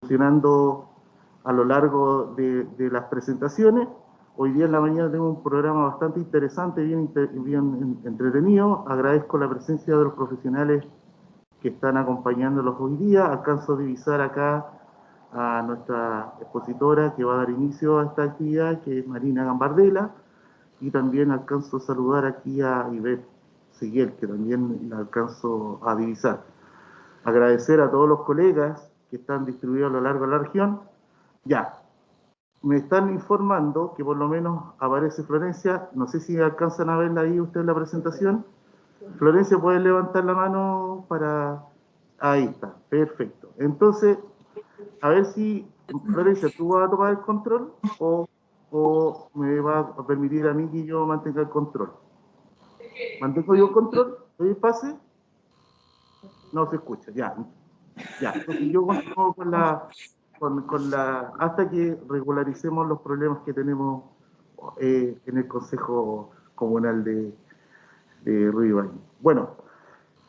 funcionando a lo largo de las presentaciones. Hoy día en la mañana tengo un programa bastante interesante, bien entretenido. Agradezco la presencia de los profesionales que están acompañándolos hoy día. Alcanzo a divisar acá a nuestra expositora que va a dar inicio a esta actividad, que es Marina Gambardella, y también alcanzo a saludar aquí a Ivette Seguel, que también la alcanzo a divisar. Agradecer a todos los colegas que están distribuidos a lo largo de la región. Ya, me están informando que por lo menos aparece Florencia. No sé si alcanzan a verla ahí ustedes la presentación. Florencia, ¿puedes levantar la mano para...? Ahí está, perfecto. Entonces, a ver si, Florencia, ¿tú vas a tomar el control o me va a permitir a mí que yo mantenga el control? ¿Mantengo yo el control? ¿Doy el pase? No se escucha, ya. Ya, entonces yo continúo con la, hasta que regularicemos los problemas que tenemos en el Consejo Comunal de Ruibarbo. Bueno,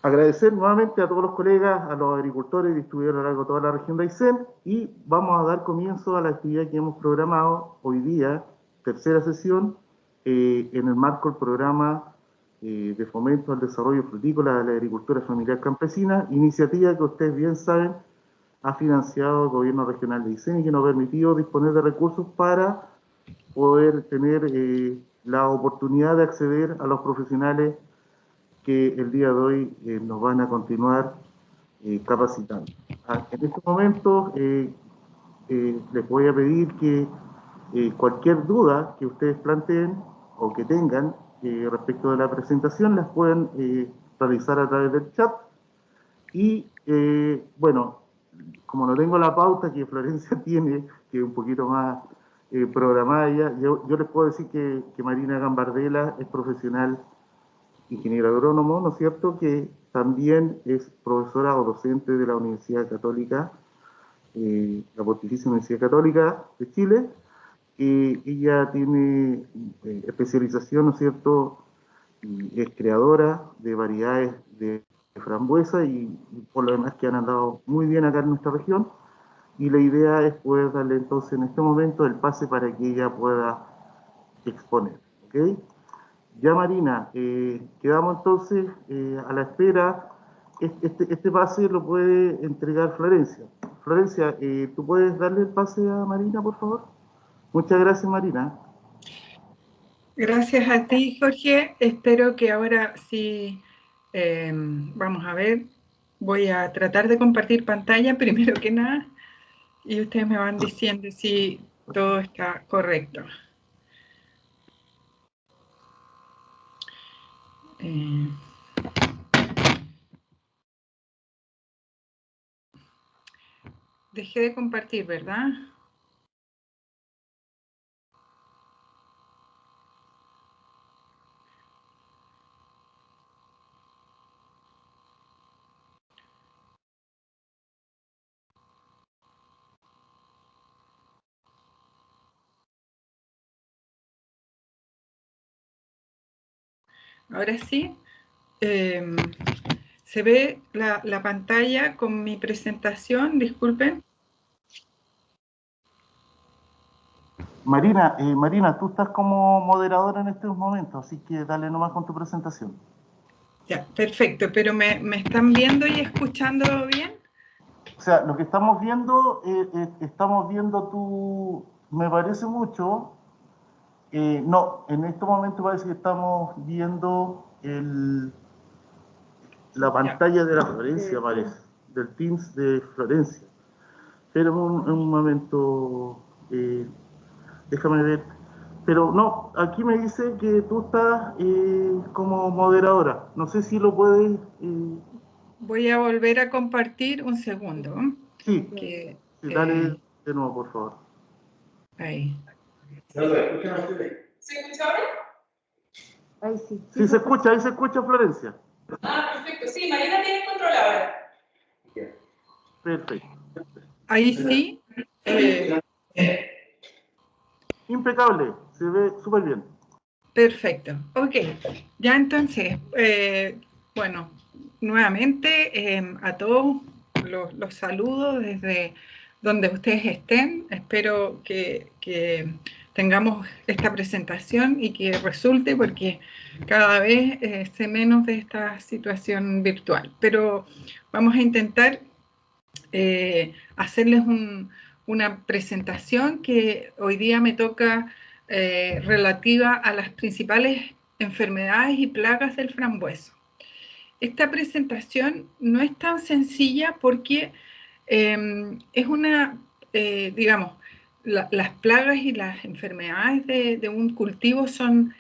agradecer nuevamente a todos los colegas, a los agricultores y distribuidores a lo largo de toda la región de Aysén, y vamos a dar comienzo a la actividad que hemos programado hoy día, tercera sesión, en el marco del programa de fomento al desarrollo frutícola de la agricultura familiar campesina, iniciativa que ustedes bien saben ha financiado el gobierno regional de Aysén y que nos ha permitido disponer de recursos para poder tener la oportunidad de acceder a los profesionales que el día de hoy nos van a continuar capacitando. En estos momentos les voy a pedir que cualquier duda que ustedes planteen o que tengan respecto de la presentación las puedan realizar a través del chat. Y bueno, como no tengo la pauta que Florencia tiene, que es un poquito más programada ya, yo les puedo decir que Marina Gambardella es profesional ingeniero agrónomo, ¿no es cierto?, que también es profesora o docente de la Universidad Católica, la Pontificia Universidad Católica de Chile. Ella tiene especialización, ¿no es cierto?, y es creadora de variedades de frambuesa y por lo demás que han andado muy bien acá en nuestra región, y la idea es poder darle entonces en este momento el pase para que ella pueda exponer, ¿ok? Ya Marina, quedamos entonces a la espera. Este pase lo puede entregar Florencia. Florencia, ¿tú puedes darle el pase a Marina, por favor? Muchas gracias, Marina. Gracias a ti, Jorge. Espero que ahora sí, vamos a ver, voy a tratar de compartir pantalla primero que nada y ustedes me van diciendo si todo está correcto. Dejé de compartir, ¿verdad? Ahora sí, se ve la pantalla con mi presentación, disculpen. Marina, Marina, tú estás como moderadora en estos momentos, así que dale nomás con tu presentación. Ya, perfecto, pero ¿me están viendo y escuchando bien? O sea, lo que estamos viendo tú, me parece mucho. No, en este momento parece que estamos viendo la pantalla de la Florencia, parece, del Teams de Florencia. Pero un momento, déjame ver. Pero no, aquí me dice que tú estás como moderadora. No sé si lo puedes... Voy a volver a compartir un segundo. Sí, Que, sí, dale de nuevo, por favor. Ahí. ¿Se escucha ahora? Ahí sí. Sí, se escucha, ahí se escucha, Florencia. Ah, perfecto. Sí, Marina tiene el control ahora. Perfecto. Ahí sí. Impecable, se ve súper bien. Perfecto. Ok. Ya entonces, bueno, nuevamente a todos los saludo desde donde ustedes estén. Espero que tengamos esta presentación y que resulte, porque cada vez sé menos de esta situación virtual. Pero vamos a intentar hacerles una presentación que hoy día me toca relativa a las principales enfermedades y plagas del frambueso. Esta presentación no es tan sencilla porque es una, digamos, las plagas y las enfermedades de un cultivo son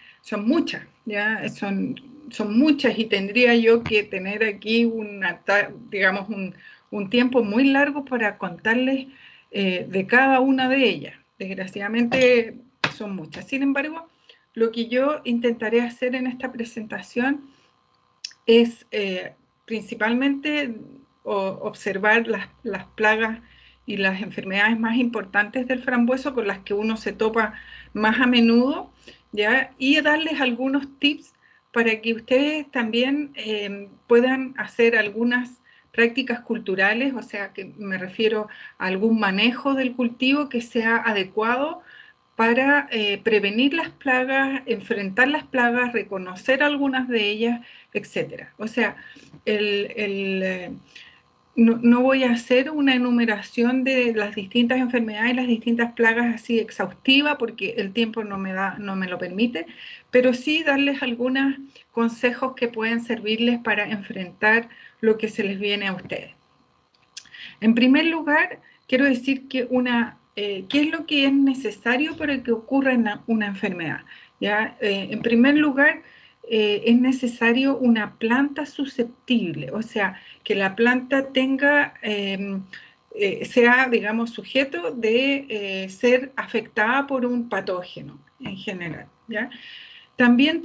muchas, ¿ya? Son muchas, y tendría yo que tener aquí digamos, un tiempo muy largo para contarles de cada una de ellas. Desgraciadamente son muchas. Sin embargo, lo que yo intentaré hacer en esta presentación es principalmente observar las plagas y las enfermedades más importantes del frambueso, con las que uno se topa más a menudo, ¿ya? Y darles algunos tips para que ustedes también puedan hacer algunas prácticas culturales, o sea, que me refiero a algún manejo del cultivo que sea adecuado para prevenir las plagas, enfrentar las plagas, reconocer algunas de ellas, etc. O sea, no voy a hacer una enumeración de las distintas enfermedades, las distintas plagas así exhaustiva, porque el tiempo no me lo permite, pero sí darles algunos consejos que pueden servirles para enfrentar lo que se les viene a ustedes. En primer lugar, quiero decir que ¿qué es lo que es necesario para que ocurra una enfermedad? ¿Ya? En primer lugar, es necesario una planta susceptible, o sea, que la planta tenga, sea, digamos, sujeto de ser afectada por un patógeno en general, ¿ya? También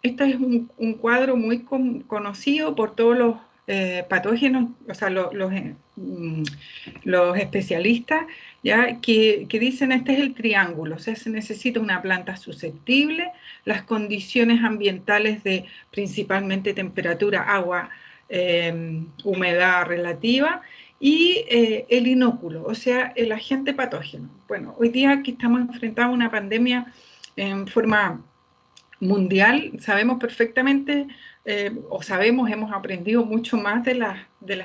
este es un cuadro muy conocido por todos los patógenos, o sea, los especialistas, ¿ya? Que dicen este es el triángulo, o sea, se necesita una planta susceptible, las condiciones ambientales de principalmente temperatura, agua, humedad relativa, y el inóculo, o sea, el agente patógeno. Bueno, hoy día que estamos enfrentando una pandemia en forma mundial, sabemos perfectamente, hemos aprendido mucho más de las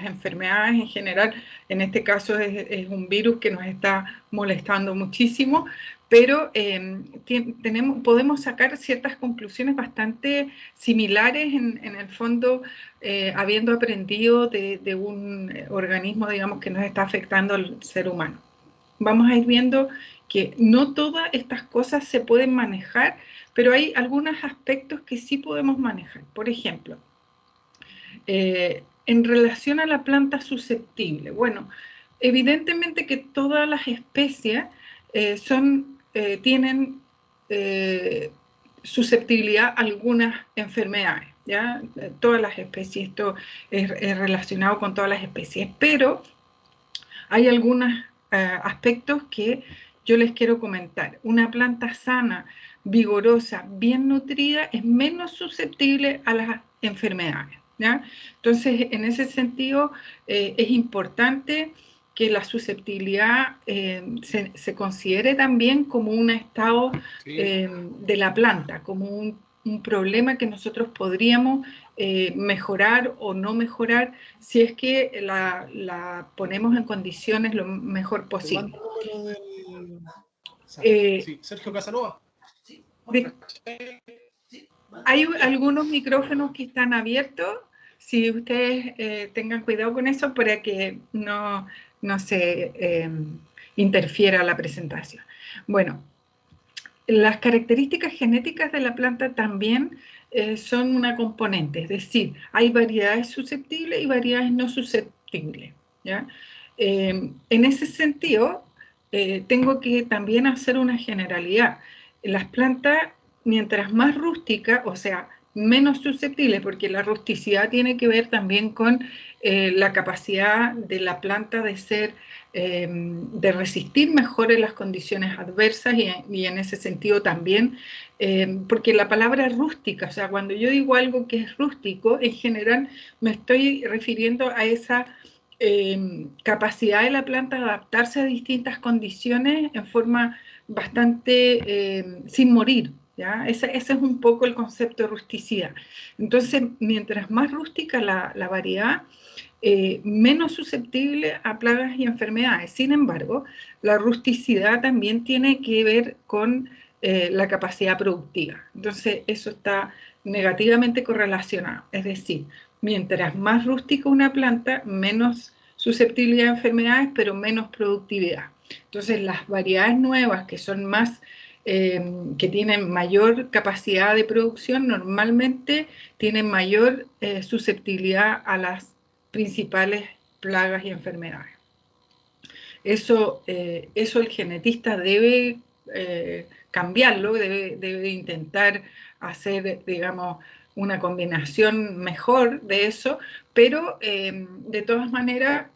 enfermedades en general. En este caso es un virus que nos está molestando muchísimo, pero podemos sacar ciertas conclusiones bastante similares en el fondo, habiendo aprendido de un organismo, digamos, que nos está afectando al ser humano. Vamos a ir viendo que no todas estas cosas se pueden manejar, pero hay algunos aspectos que sí podemos manejar. Por ejemplo, en relación a la planta susceptible. Bueno, evidentemente que todas las especies tienen susceptibilidad a algunas enfermedades, ¿ya? Todas las especies, esto es relacionado con todas las especies, pero hay algunos aspectos que yo les quiero comentar. Una planta sana, vigorosa, bien nutrida, es menos susceptible a las enfermedades, ¿ya? Entonces, en ese sentido, es importante que la susceptibilidad se considere también como un estado de la planta, como un problema que nosotros podríamos mejorar o no mejorar si es que la ponemos en condiciones lo mejor posible. Sí, Sergio Casanova. Hay algunos micrófonos que están abiertos, si ustedes tengan cuidado con eso para que no se interfiera la presentación. Bueno, las características genéticas de la planta también son una componente, es decir, hay variedades susceptibles y variedades no susceptibles, ¿ya? En ese sentido, tengo que también hacer una generalidad. Las plantas, mientras más rústicas, o sea, menos susceptibles, porque la rusticidad tiene que ver también con la capacidad de la planta de resistir mejor en las condiciones adversas, y en ese sentido también, porque la palabra rústica, o sea, cuando yo digo algo que es rústico, en general me estoy refiriendo a esa capacidad de la planta de adaptarse a distintas condiciones en forma bastante sin morir, ¿ya? Ese es un poco el concepto de rusticidad. Entonces, mientras más rústica la variedad, menos susceptible a plagas y enfermedades. Sin embargo, la rusticidad también tiene que ver con la capacidad productiva. Entonces, eso está negativamente correlacionado. Es decir, mientras más rústica una planta, menos susceptibilidad a enfermedades, pero menos productividad. Entonces, las variedades nuevas que son más, que tienen mayor capacidad de producción, normalmente tienen mayor susceptibilidad a las principales plagas y enfermedades. Eso el genetista debe cambiarlo, debe intentar hacer, digamos, una combinación mejor de eso, pero de todas maneras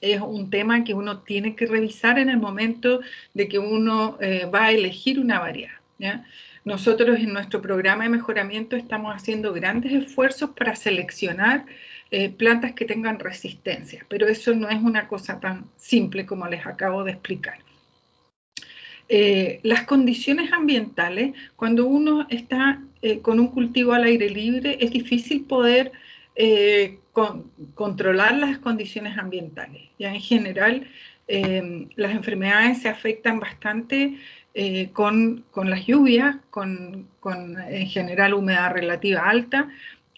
es un tema que uno tiene que revisar en el momento de que uno va a elegir una variedad, ¿ya? Nosotros en nuestro programa de mejoramiento estamos haciendo grandes esfuerzos para seleccionar plantas que tengan resistencia, pero eso no es una cosa tan simple como les acabo de explicar. Las condiciones ambientales, cuando uno está con un cultivo al aire libre, es difícil poder controlar las condiciones ambientales. Ya en general, las enfermedades se afectan bastante con las lluvias, con en general humedad relativa alta,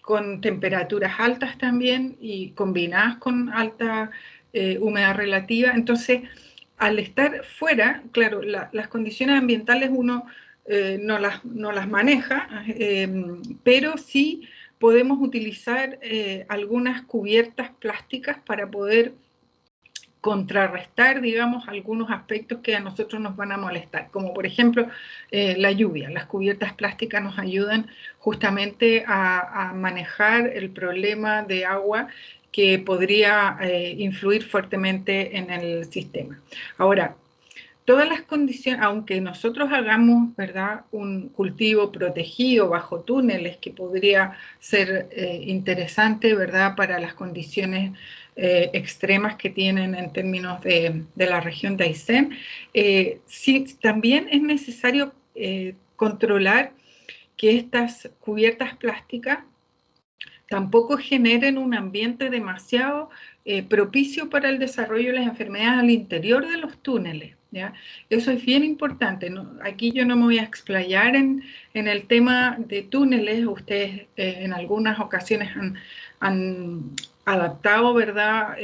con temperaturas altas también y combinadas con alta humedad relativa. Entonces, al estar fuera, claro, las condiciones ambientales uno no las maneja, pero sí podemos utilizar algunas cubiertas plásticas para poder contrarrestar, digamos, algunos aspectos que a nosotros nos van a molestar, como por ejemplo la lluvia. Las cubiertas plásticas nos ayudan justamente a manejar el problema de agua que podría influir fuertemente en el sistema. Ahora, todas las condiciones, aunque nosotros hagamos, ¿verdad?, un cultivo protegido bajo túneles, que podría ser interesante, ¿verdad?, para las condiciones extremas que tienen en términos de la región de Aysén, sí, también es necesario controlar que estas cubiertas plásticas tampoco generen un ambiente demasiado propicio para el desarrollo de las enfermedades al interior de los túneles, ¿ya? Eso es bien importante. Aquí yo no me voy a explayar en el tema de túneles. Ustedes en algunas ocasiones han adaptado, ¿verdad?,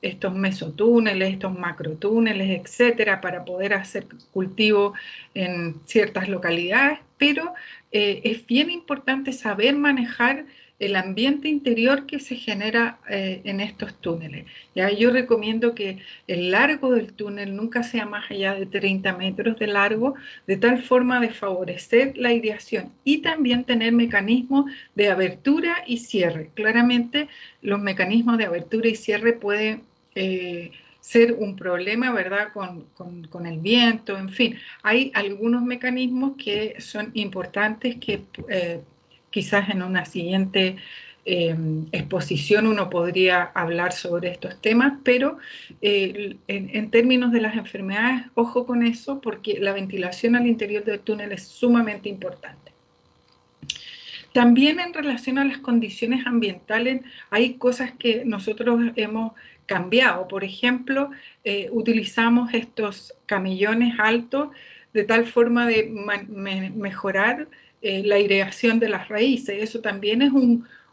estos mesotúneles, estos macrotúneles, etcétera, para poder hacer cultivo en ciertas localidades, pero es bien importante saber manejar el ambiente interior que se genera en estos túneles. ¿Ya? Yo recomiendo que el largo del túnel nunca sea más allá de 30 metros de largo, de tal forma de favorecer la aireación y también tener mecanismos de abertura y cierre. Claramente los mecanismos de abertura y cierre pueden ser un problema, ¿verdad?, con el viento, en fin. Hay algunos mecanismos que son importantes que quizás en una siguiente exposición uno podría hablar sobre estos temas, pero en términos de las enfermedades, ojo con eso, porque la ventilación al interior del túnel es sumamente importante. También en relación a las condiciones ambientales hay cosas que nosotros hemos cambiado. Por ejemplo, utilizamos estos camellones altos de tal forma de mejorar la aireación de las raíces. Eso también es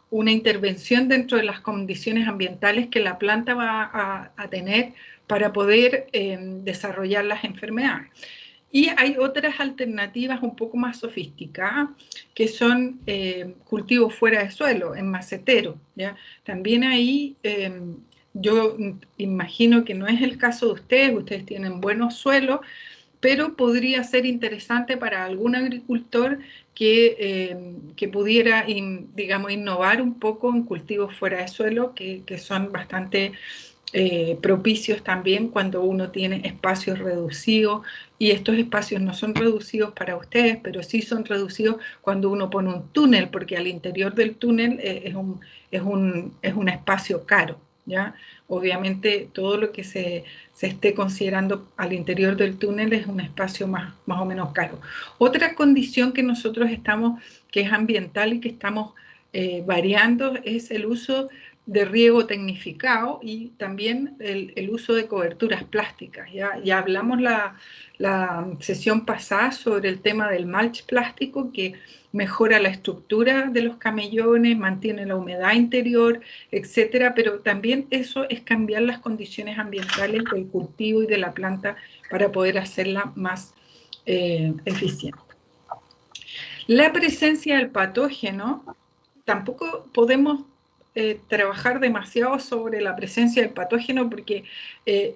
una intervención dentro de las condiciones ambientales que la planta va a tener para poder desarrollar las enfermedades. Y hay otras alternativas un poco más sofisticadas, que son cultivos fuera de suelo, en macetero, ¿ya? También ahí yo imagino que no es el caso de ustedes tienen buenos suelos, pero podría ser interesante para algún agricultor que pudiera, digamos, innovar un poco en cultivos fuera de suelo, que son bastante propicios también cuando uno tiene espacios reducidos, y estos espacios no son reducidos para ustedes, pero sí son reducidos cuando uno pone un túnel, porque al interior del túnel es un espacio caro, ¿ya? Obviamente todo lo que se esté considerando al interior del túnel es un espacio más o menos caro. Otra condición que nosotros estamos, que es ambiental y que estamos variando, es el uso de riego tecnificado y también el uso de coberturas plásticas. Ya hablamos la sesión pasada sobre el tema del mulch plástico, que mejora la estructura de los camellones, mantiene la humedad interior, etcétera, pero también eso es cambiar las condiciones ambientales del cultivo y de la planta para poder hacerla más eficiente. La presencia del patógeno, tampoco podemos trabajar demasiado sobre la presencia del patógeno porque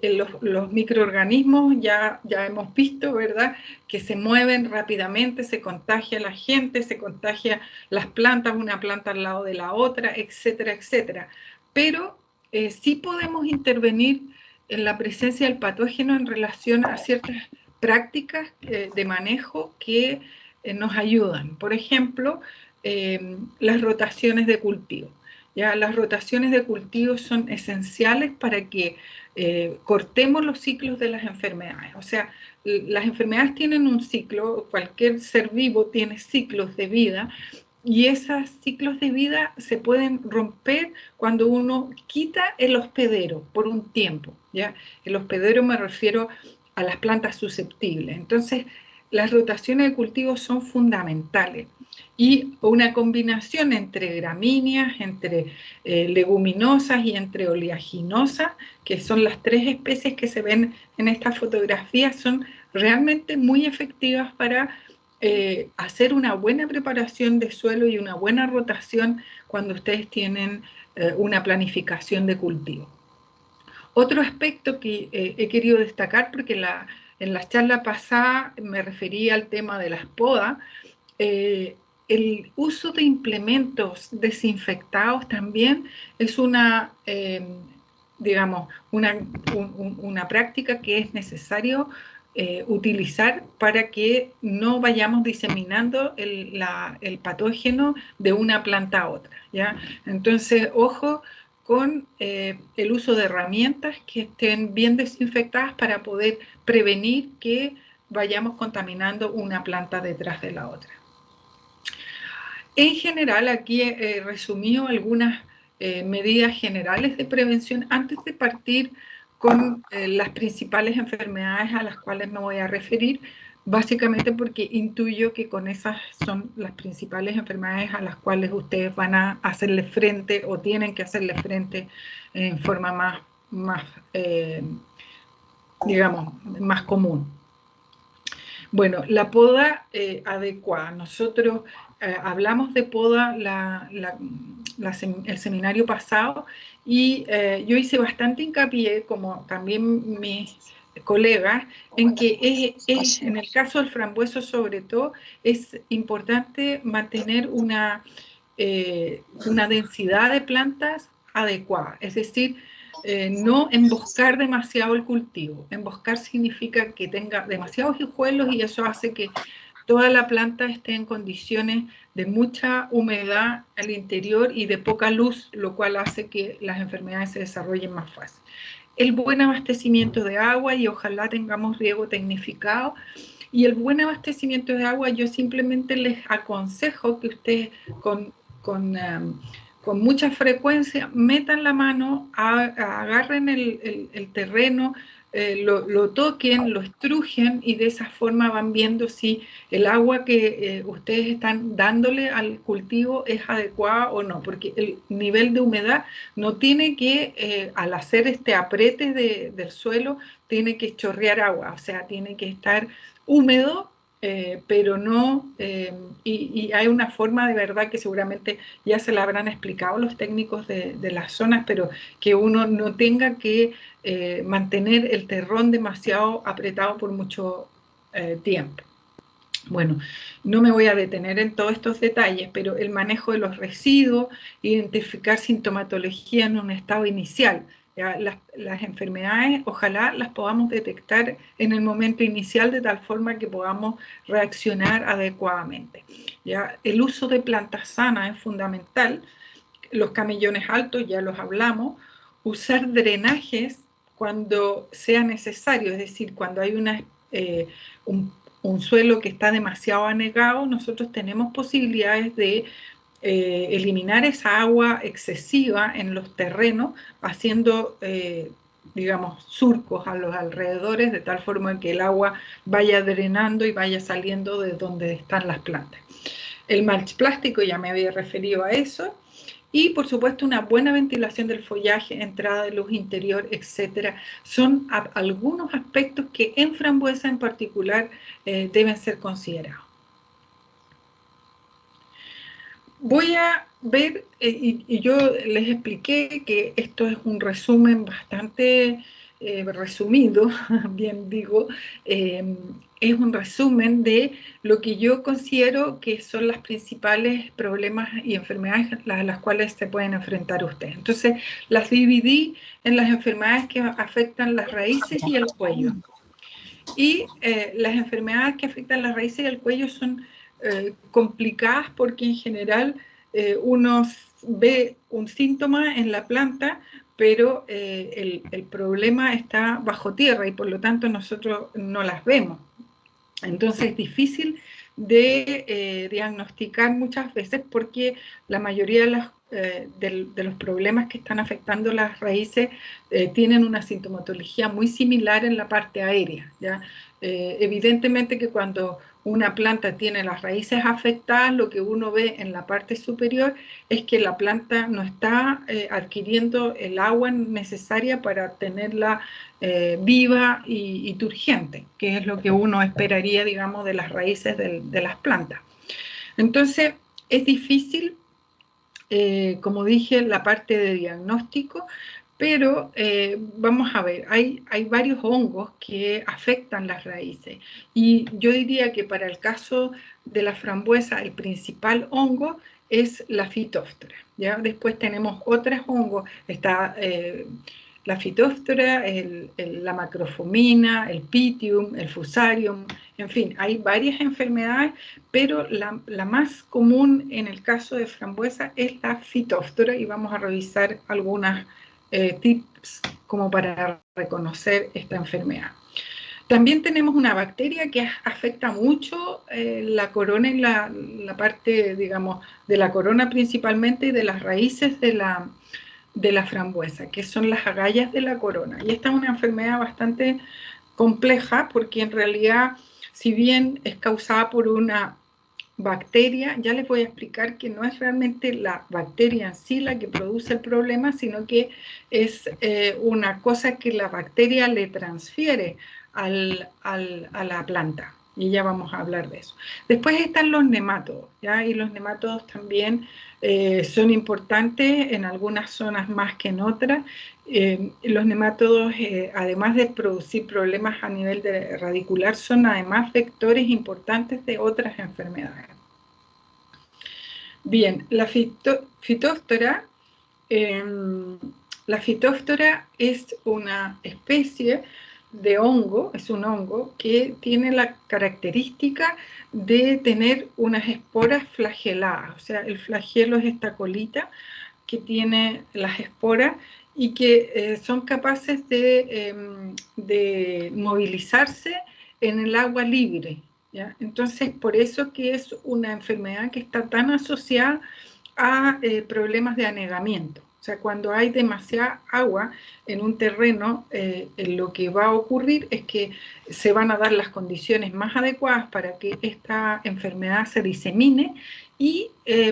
los microorganismos ya hemos visto, ¿verdad?, que se mueven rápidamente, se contagia la gente, se contagia las plantas, una planta al lado de la otra, etcétera, etcétera. Pero sí podemos intervenir en la presencia del patógeno en relación a ciertas prácticas de manejo que nos ayudan. Por ejemplo, las rotaciones de cultivo. ¿Ya? Las rotaciones de cultivo son esenciales para que cortemos los ciclos de las enfermedades. O sea, las enfermedades tienen un ciclo, cualquier ser vivo tiene ciclos de vida, y esos ciclos de vida se pueden romper cuando uno quita el hospedero por un tiempo, ¿ya? El hospedero me refiero a las plantas susceptibles. Entonces, las rotaciones de cultivos son fundamentales y una combinación entre gramíneas, entre leguminosas y entre oleaginosas, que son las tres especies que se ven en esta fotografía, son realmente muy efectivas para hacer una buena preparación de suelo y una buena rotación cuando ustedes tienen una planificación de cultivo. Otro aspecto que he querido destacar, porque en la charla pasada me refería al tema de las podas, el uso de implementos desinfectados también es una, digamos, una práctica que es necesario utilizar para que no vayamos diseminando el patógeno de una planta a otra, ¿ya? Entonces, ojo con el uso de herramientas que estén bien desinfectadas para poder prevenir que vayamos contaminando una planta detrás de la otra. En general, aquí he resumido algunas medidas generales de prevención antes de partir con las principales enfermedades a las cuales me voy a referir, básicamente porque intuyo que con esas son las principales enfermedades a las cuales ustedes van a hacerle frente o tienen que hacerle frente en forma digamos, más común. Bueno, la poda adecuada. Nosotros hablamos de poda el seminario pasado y yo hice bastante hincapié, como también mis colegas, en que en el caso del frambueso sobre todo es importante mantener una densidad de plantas adecuada, es decir, no emboscar demasiado el cultivo. Emboscar significa que tenga demasiados hijuelos y eso hace que toda la planta esté en condiciones de mucha humedad al interior y de poca luz, lo cual hace que las enfermedades se desarrollen más fácil. El buen abastecimiento de agua y ojalá tengamos riego tecnificado. Y el buen abastecimiento de agua, yo simplemente les aconsejo que ustedes con mucha frecuencia metan la mano, agarren el terreno, lo toquen, lo estrujen y de esa forma van viendo si el agua que ustedes están dándole al cultivo es adecuada o no, porque el nivel de humedad no tiene que, al hacer este aprete del suelo, tiene que chorrear agua, o sea, tiene que estar húmedo, pero no, y hay una forma de verdad que seguramente ya se la habrán explicado los técnicos de las zonas, pero que uno no tenga que mantener el terrón demasiado apretado por mucho tiempo. Bueno, no me voy a detener en todos estos detalles, pero el manejo de los residuos, identificar sintomatología en un estado inicial. ¿Ya? Las enfermedades, ojalá las podamos detectar en el momento inicial de tal forma que podamos reaccionar adecuadamente. ¿Ya? El uso de plantas sanas es fundamental. Los camellones altos, ya los hablamos. usar drenajes cuando sea necesario, es decir, cuando hay un suelo que está demasiado anegado, nosotros tenemos posibilidades de eliminar esa agua excesiva en los terrenos, haciendo, digamos, surcos a los alrededores, de tal forma que el agua vaya drenando y vaya saliendo de donde están las plantas. El mulch plástico, ya me había referido a eso, y por supuesto una buena ventilación del follaje, entrada de luz interior, etcétera, son algunos aspectos que en frambuesa en particular deben ser considerados. Voy a ver, y yo les expliqué que esto es un resumen bastante resumido, bien digo, es un resumen de lo que yo considero que son los principales problemas y enfermedades a las cuales se pueden enfrentar ustedes. Entonces, las dividí en las enfermedades que afectan las raíces y el cuello. Y las enfermedades que afectan las raíces y el cuello son complicadas porque en general uno ve un síntoma en la planta, pero el problema está bajo tierra y por lo tanto nosotros no las vemos. Entonces es difícil de diagnosticar muchas veces porque la mayoría de los problemas que están afectando las raíces tienen una sintomatología muy similar en la parte aérea, ¿ya? Evidentemente que cuando una planta tiene las raíces afectadas, lo que uno ve en la parte superior es que la planta no está adquiriendo el agua necesaria para tenerla viva y turgente, que es lo que uno esperaría, digamos, de las raíces de las plantas. Entonces, es difícil, como dije, la parte de diagnóstico, pero vamos a ver, hay varios hongos que afectan las raíces y yo diría que para el caso de la frambuesa el principal hongo es la Phytophthora, ¿ya? Después tenemos otros hongos, está la Phytophthora, la macrofomina, el Pythium, el Fusarium, en fin, hay varias enfermedades, pero la más común en el caso de frambuesa es la Phytophthora y vamos a revisar algunas tips como para reconocer esta enfermedad. También tenemos una bacteria que afecta mucho la corona y la parte, digamos, de la corona principalmente y de las raíces de la frambuesa, que son las agallas de la corona. Y esta es una enfermedad bastante compleja porque en realidad, si bien es causada por una bacteria, ya les voy a explicar que no es realmente la bacteria en sí la que produce el problema, sino que es una cosa que la bacteria le transfiere a la planta. Y ya vamos a hablar de eso. Después están los nemátodos, ¿ya? Y los nemátodos también son importantes en algunas zonas más que en otras. Los nemátodos, además de producir problemas a nivel radicular, son además vectores importantes de otras enfermedades. Bien, la Phytophthora es una especie de hongo, es un hongo que tiene la característica de tener unas esporas flageladas, o sea, el flagelo es esta colita que tiene las esporas y que son capaces de movilizarse en el agua libre, ¿ya? Entonces, por eso que es una enfermedad que está tan asociada a problemas de anegamiento. O sea, cuando hay demasiada agua en un terreno, lo que va a ocurrir es que se van a dar las condiciones más adecuadas para que esta enfermedad se disemine y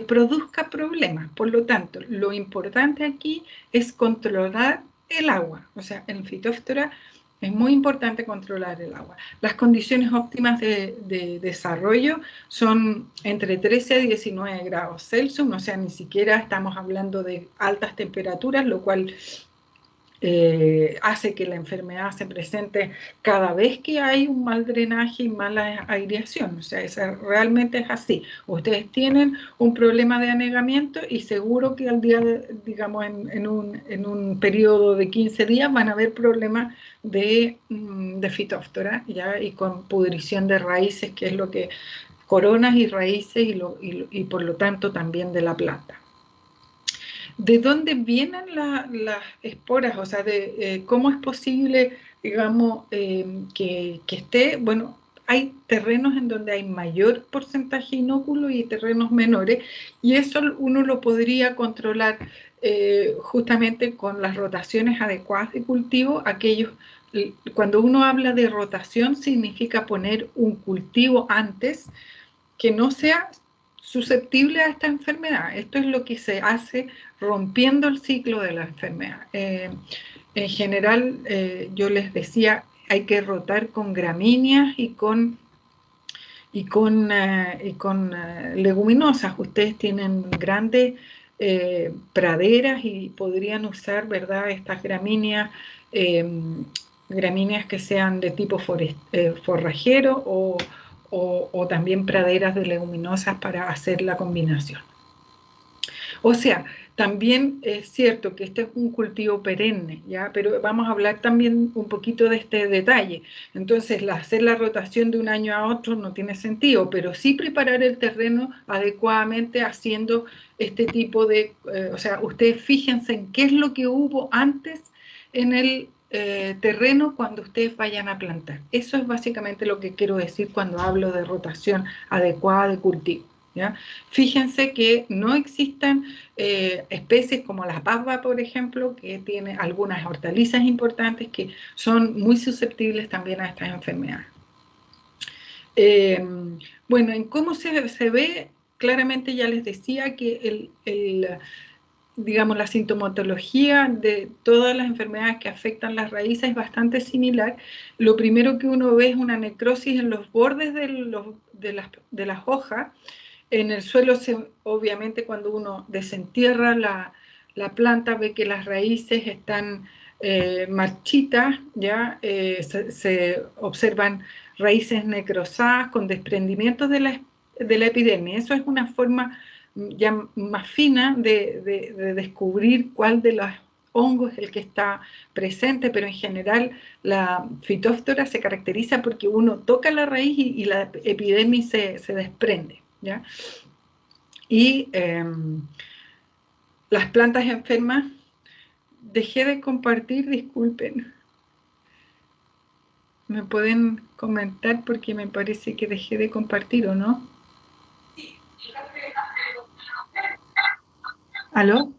produzca problemas. Por lo tanto, lo importante aquí es controlar el agua. O sea, en Phytophthora es muy importante controlar el agua. Las condiciones óptimas de desarrollo son entre 13 a 19 grados Celsius, o sea, ni siquiera estamos hablando de altas temperaturas, lo cual hace que la enfermedad se presente cada vez que hay un mal drenaje y mala aireación. O sea, realmente es así. Ustedes tienen un problema de anegamiento y seguro que al día, digamos, en un periodo de 15 días van a haber problemas de Phytophthora, ¿ya? Y con pudrición de raíces, que es lo que coronas y raíces y por lo tanto también de la planta. ¿de dónde vienen las esporas? O sea, ¿cómo es posible, digamos, que esté? Bueno, hay terrenos en donde hay mayor porcentaje de inóculo y terrenos menores, y eso uno lo podría controlar justamente con las rotaciones adecuadas de cultivo. Cuando uno habla de rotación, significa poner un cultivo antes que no sea susceptible a esta enfermedad. Esto es lo que se hace rompiendo el ciclo de la enfermedad. En general, yo les decía, hay que rotar con gramíneas y con leguminosas. Ustedes tienen grandes praderas y podrían usar, ¿verdad?, estas gramíneas, gramíneas que sean de tipo forrajero o también praderas de leguminosas para hacer la combinación. O sea, también es cierto que este es un cultivo perenne, ¿ya? Pero vamos a hablar también un poquito de este detalle. Entonces, hacer la rotación de un año a otro no tiene sentido, pero sí preparar el terreno adecuadamente haciendo este tipo de... o sea, ustedes fíjense en qué es lo que hubo antes en el terreno cuando ustedes vayan a plantar. Eso es básicamente lo que quiero decir cuando hablo de rotación adecuada de cultivo, ¿ya? Fíjense que no existan especies como la papa, por ejemplo, que tiene algunas hortalizas importantes que son muy susceptibles también a estas enfermedades. Bueno, en cómo se ve, claramente ya les decía que digamos, la sintomatología de todas las enfermedades que afectan las raíces es bastante similar. Lo primero que uno ve es una necrosis en los bordes de las hojas. En el suelo, obviamente, cuando uno desentierra la planta, ve que las raíces están marchitas, ¿ya? Se observan raíces necrosadas con desprendimientos de la epidermis. Eso es una forma ya más fina de descubrir cuál de los hongos es el que está presente, pero en general la fitóftora se caracteriza porque uno toca la raíz y la epidermis se desprende, ¿ya? Y las plantas enfermas, dejé de compartir, disculpen. ¿Me pueden comentar porque me parece que dejé de compartir o no? ¿Aló?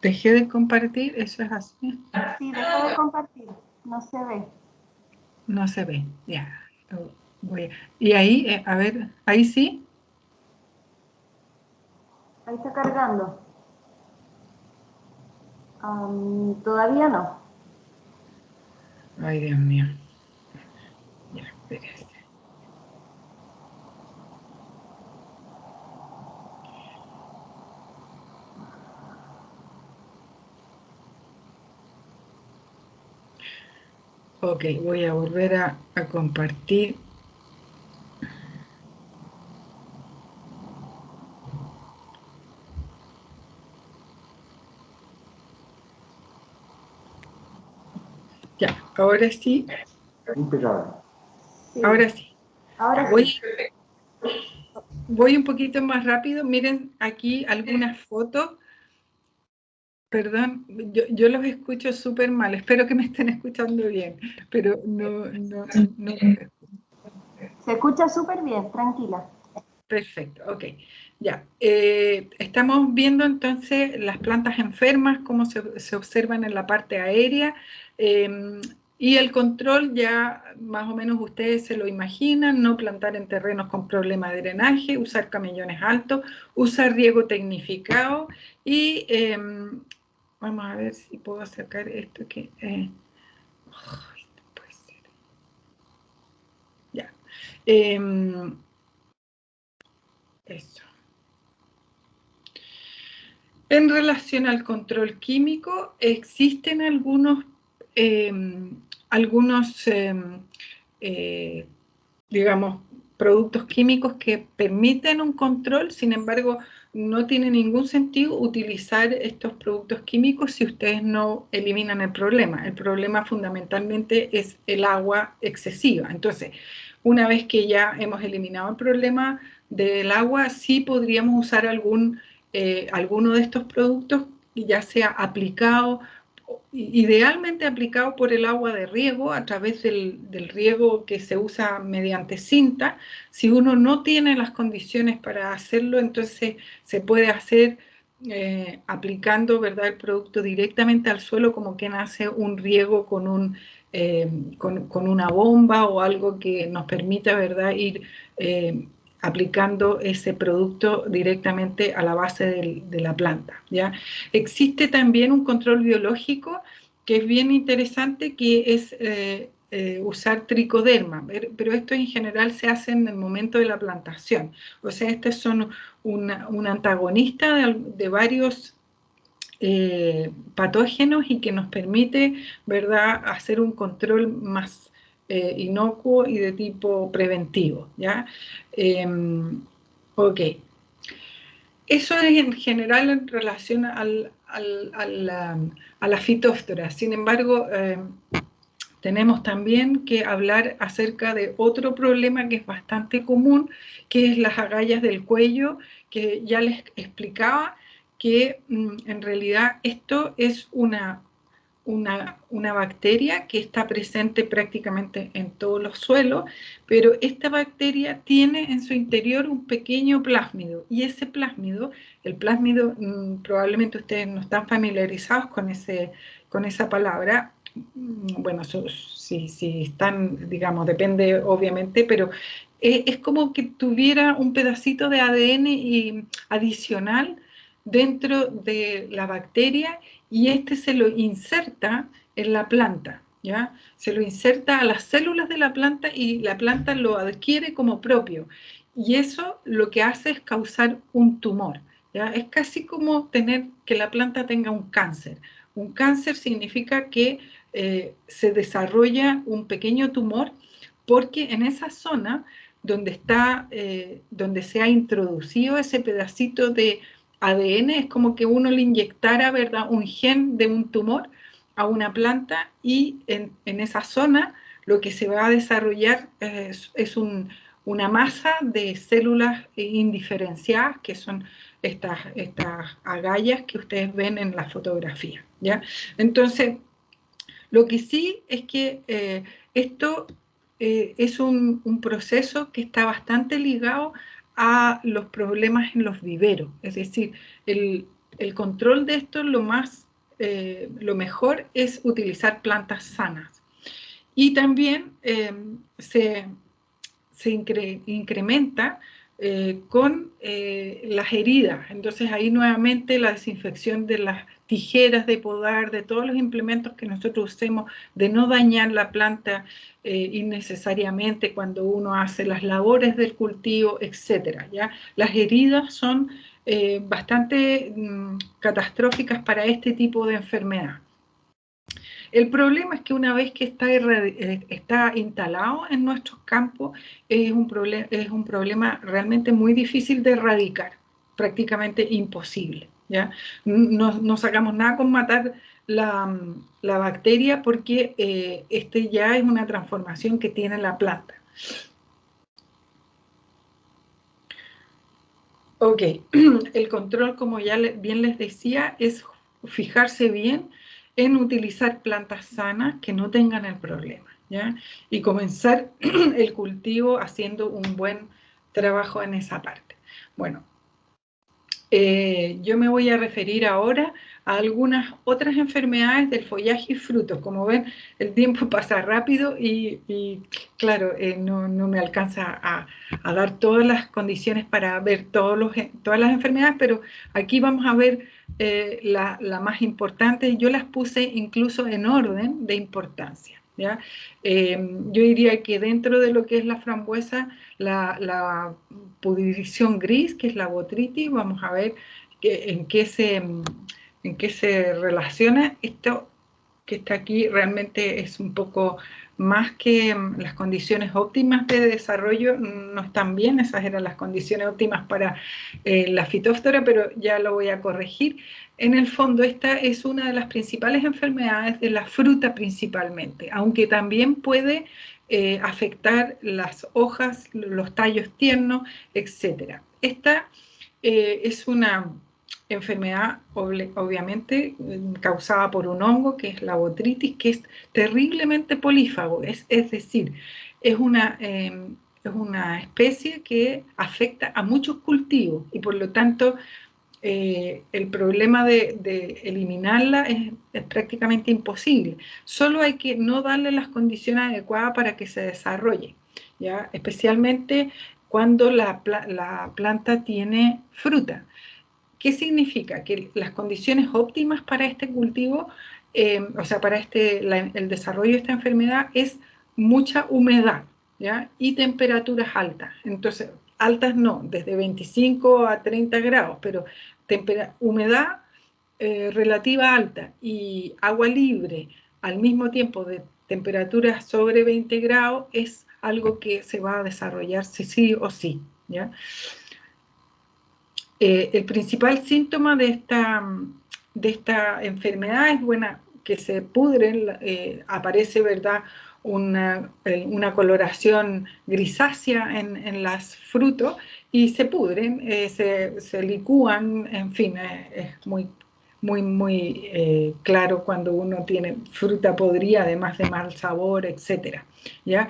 ¿Dejé de compartir? ¿Eso es así? Sí, dejó de compartir. No se ve. No se ve, ya. Y ahí, a ver, ahí sí. Ahí está cargando. Todavía no. Ay, Dios mío. Ya, espérese. Ok, voy a volver a compartir. Ya, ahora sí. Impecable. Sí. Ahora sí. Ahora sí. Voy un poquito más rápido. Miren aquí algunas fotos. Perdón, yo los escucho súper mal. Espero que me estén escuchando bien, pero no. Se escucha súper bien, tranquila. Perfecto, ok. Ya. Estamos viendo entonces las plantas enfermas, cómo se observan en la parte aérea. Y el control ya más o menos ustedes se lo imaginan: no plantar en terrenos con problema de drenaje, usar camellones altos, usar riego tecnificado y vamos a ver si puedo sacar esto que... no puede ser. Ya. Eso. En relación al control químico, existen algunos digamos, productos químicos que permiten un control. Sin embargo, no tiene ningún sentido utilizar estos productos químicos si ustedes no eliminan el problema. El problema fundamentalmente es el agua excesiva. Entonces, una vez que ya hemos eliminado el problema del agua, sí podríamos usar alguno de estos productos, ya sea aplicado, idealmente aplicado por el agua de riego, a través del riego que se usa mediante cinta. Si uno no tiene las condiciones para hacerlo, entonces se puede hacer aplicando, ¿verdad?, el producto directamente al suelo, como quien hace un riego con una bomba o algo que nos permita, ¿verdad?, ir aplicando ese producto directamente a la base de la planta, ¿ya? Existe también un control biológico que es bien interesante, que es usar tricoderma, pero esto en general se hace en el momento de la plantación. O sea, estos son un antagonista de varios patógenos y que nos permite, ¿verdad?, hacer un control más inocuo y de tipo preventivo, ¿ya? Ok. Eso es en general en relación a la fitóftora. Sin embargo, tenemos también que hablar acerca de otro problema que es bastante común, que es las agallas del cuello, que ya les explicaba que en realidad esto es una bacteria que está presente prácticamente en todos los suelos, pero esta bacteria tiene en su interior un pequeño plásmido, y ese plásmido, probablemente ustedes no están familiarizados con esa palabra. Bueno, si están, digamos, depende obviamente, pero es como que tuviera un pedacito de ADN adicional dentro de la bacteria, y se lo inserta en la planta, ¿ya? Se lo inserta a las células de la planta y la planta lo adquiere como propio. Y eso lo que hace es causar un tumor, ¿ya? Es casi como que la planta tenga un cáncer. Un cáncer significa que se desarrolla un pequeño tumor, porque en esa zona donde se ha introducido ese pedacito de ADN, es como que uno le inyectara, ¿verdad?, un gen de un tumor a una planta, y en esa zona lo que se va a desarrollar es una masa de células indiferenciadas, que son estas agallas que ustedes ven en la fotografía, ¿ya? Entonces, lo que sí es que esto es un proceso que está bastante ligado a los problemas en los viveros. Es decir, el control de esto, lo mejor es utilizar plantas sanas. Y también se incrementa con las heridas. Entonces ahí nuevamente la desinfección de las tijeras de podar, de todos los implementos que nosotros usemos, de no dañar la planta innecesariamente cuando uno hace las labores del cultivo, etcétera, ¿ya? Las heridas son bastante catastróficas para este tipo de enfermedad. El problema es que una vez que está instalado en nuestros campos, es un problema realmente muy difícil de erradicar, prácticamente imposible, ¿ya? No sacamos nada con matar la bacteria, porque ya es una transformación que tiene la planta. Ok, el control, como ya bien les decía, es fijarse bien en utilizar plantas sanas que no tengan el problema, ¿ya? Y comenzar el cultivo haciendo un buen trabajo en esa parte. Bueno, yo me voy a referir ahora a algunas otras enfermedades del follaje y frutos. Como ven, el tiempo pasa rápido y claro, no me alcanza a dar todas las condiciones para ver todas las enfermedades, pero aquí vamos a ver la más importante. Yo las puse incluso en orden de importancia, ¿ya? Yo diría que dentro de lo que es la frambuesa, la pudrición gris, que es la botritis, vamos a ver en qué se relaciona. Esto que está aquí realmente es un poco más que las condiciones óptimas de desarrollo, no están bien, esas eran las condiciones óptimas para la fitóftora, pero ya lo voy a corregir. En el fondo, esta es una de las principales enfermedades de la fruta principalmente, aunque también puede afectar las hojas, los tallos tiernos, etc. Esta es una enfermedad obviamente causada por un hongo que es la botrytis, que es terriblemente polífago, es decir, es una especie que afecta a muchos cultivos y por lo tanto el problema de eliminarla es prácticamente imposible. Solo hay que no darle las condiciones adecuadas para que se desarrolle, ¿ya? Especialmente cuando la planta tiene fruta. ¿Qué significa? Que las condiciones óptimas para este cultivo, o sea, para el desarrollo de esta enfermedad es mucha humedad, ¿ya? Y temperaturas altas. Entonces, altas no, desde 25 a 30 grados, pero humedad relativa alta y agua libre al mismo tiempo de temperaturas sobre 20 grados es algo que se va a desarrollar sí o sí, ¿ya? El principal síntoma de esta enfermedad es que se pudren, aparece, ¿verdad?, una coloración grisácea en los frutos y se pudren, se licúan, en fin, es muy claro cuando uno tiene fruta podrida, además de mal sabor, etc. ¿Ya?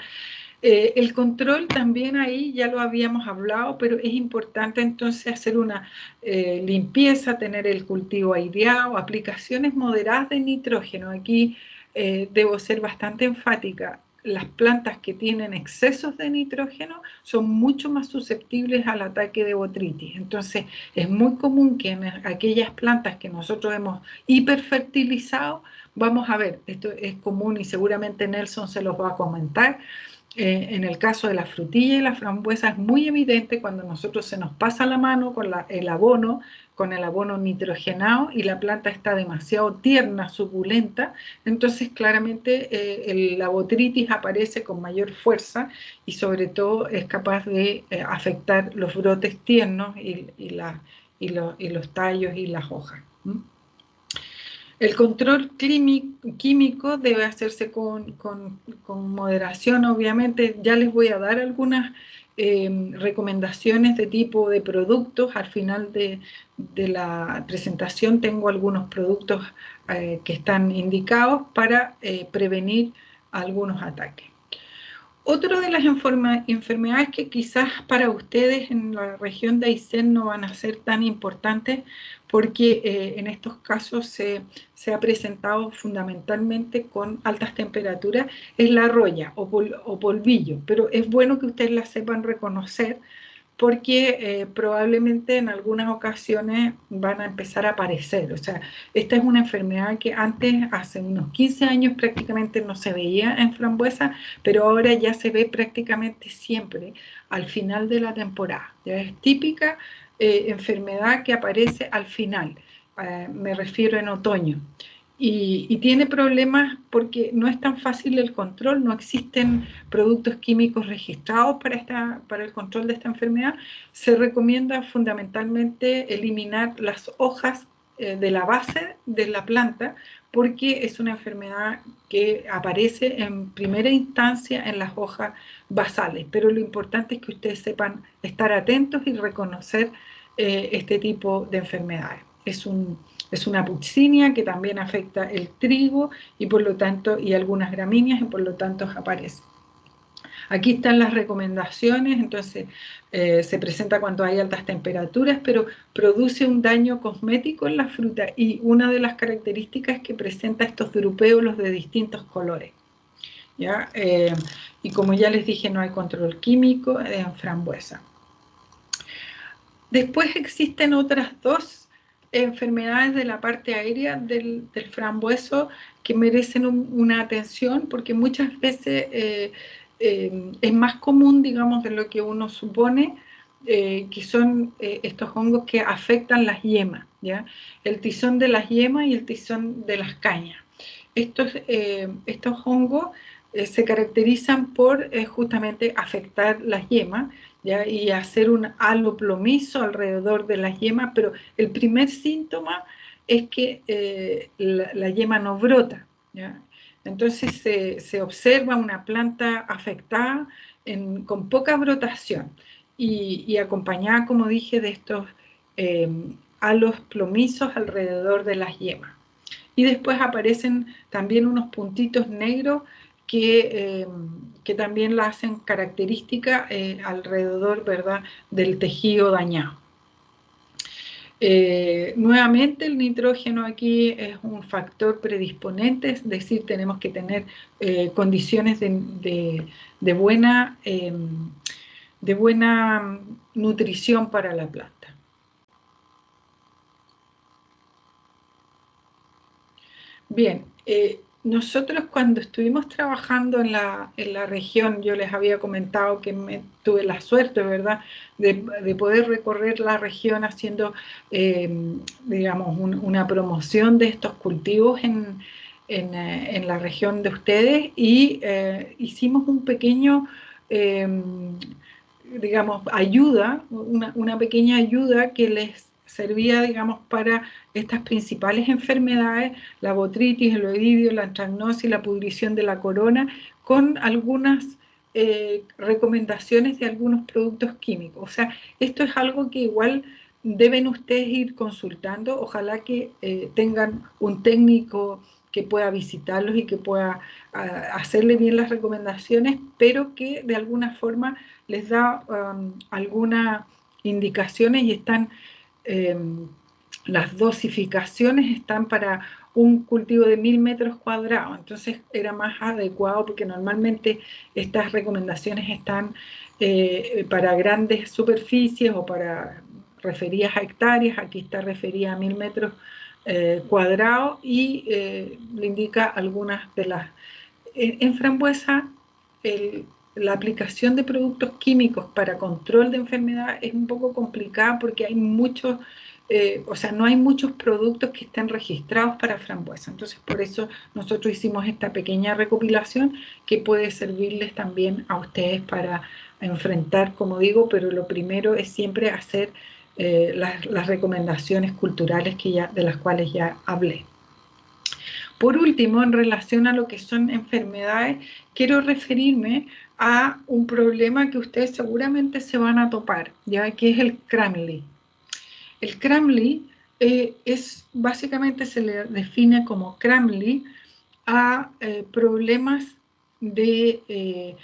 El control también ahí ya lo habíamos hablado, pero es importante entonces hacer una limpieza, tener el cultivo aireado, aplicaciones moderadas de nitrógeno. Aquí debo ser bastante enfática. Las plantas que tienen excesos de nitrógeno son mucho más susceptibles al ataque de botrytis. Entonces es muy común que en aquellas plantas que nosotros hemos hiperfertilizado, vamos a ver, esto es común y seguramente Nelson se los va a comentar. En el caso de la frutilla y la frambuesa es muy evidente cuando nosotros se nos pasa la mano con el abono nitrogenado y la planta está demasiado tierna, suculenta, entonces claramente la botrytis aparece con mayor fuerza y sobre todo es capaz de afectar los brotes tiernos y los tallos y las hojas. El control químico debe hacerse con moderación, obviamente. Ya les voy a dar algunas recomendaciones de tipo de productos. Al final de la presentación tengo algunos productos que están indicados para prevenir algunos ataques. Otra de las enfermedades que quizás para ustedes en la región de Aysén no van a ser tan importantes porque en estos casos se ha presentado fundamentalmente con altas temperaturas, es la roya o polvillo, pero es bueno que ustedes la sepan reconocer porque probablemente en algunas ocasiones van a empezar a aparecer. O sea, esta es una enfermedad que antes, hace unos 15 años prácticamente no se veía en frambuesa, pero ahora ya se ve prácticamente siempre al final de la temporada. Ya es típica enfermedad que aparece al final, me refiero en otoño. Y tiene problemas porque no es tan fácil el control, no existen productos químicos registrados para el control de esta enfermedad. Se recomienda fundamentalmente eliminar las hojas de la base de la planta porque es una enfermedad que aparece en primera instancia en las hojas basales, pero lo importante es que ustedes sepan estar atentos y reconocer este tipo de enfermedades. Es una puccinia que también afecta el trigo y por lo tanto, y algunas gramíneas y por lo tanto aparece. Aquí están las recomendaciones, entonces se presenta cuando hay altas temperaturas, pero produce un daño cosmético en la fruta y una de las características es que presenta estos drupéolos de distintos colores. ¿Ya? Y como ya les dije, no hay control químico en frambuesa. Después existen otras dos enfermedades de la parte aérea del frambueso que merecen una atención porque muchas veces es más común, digamos, de lo que uno supone, que son estos hongos que afectan las yemas, ¿ya? El tizón de las yemas y el tizón de las cañas. Estos hongos se caracterizan por justamente afectar las yemas, ¿ya? Y hacer un halo plomizo alrededor de las yemas, pero el primer síntoma es que la yema no brota, ¿ya? Entonces se observa una planta afectada con poca brotación y acompañada, como dije, de estos halos plomizos alrededor de las yemas. Y después aparecen también unos puntitos negros que también la hacen característica alrededor, ¿verdad?, del tejido dañado. Nuevamente el nitrógeno aquí es un factor predisponente, es decir, tenemos que tener condiciones de buena nutrición para la planta. Bien, nosotros cuando estuvimos trabajando en la región, yo les había comentado que tuve la suerte, ¿verdad?, de poder recorrer la región haciendo, digamos, una promoción de estos cultivos en la región de ustedes, y hicimos un pequeño, digamos, ayuda, una pequeña ayuda que les servía, digamos, para estas principales enfermedades, la botritis, el oidio, la antracnosis, la pudrición de la corona, con algunas recomendaciones de algunos productos químicos. O sea, esto es algo que igual deben ustedes ir consultando. Ojalá que tengan un técnico que pueda visitarlos y que pueda hacerle bien las recomendaciones, pero que de alguna forma les da algunas indicaciones y están... las dosificaciones están para un cultivo de 1000 metros cuadrados, entonces era más adecuado porque normalmente estas recomendaciones están para grandes superficies o para referidas a hectáreas. Aquí está referida a 1000 metros cuadrados y le indica algunas de las... En frambuesa, la aplicación de productos químicos para control de enfermedad es un poco complicada porque hay muchos, o sea, no hay muchos productos que estén registrados para frambuesa. Entonces, por eso nosotros hicimos esta pequeña recopilación que puede servirles también a ustedes para enfrentar, como digo, pero lo primero es siempre hacer las recomendaciones culturales de las cuales ya hablé. Por último, en relación a lo que son enfermedades, quiero referirme a un problema que ustedes seguramente se van a topar, ya que es el Cramley. El Cramley básicamente se le define como Cramley a problemas de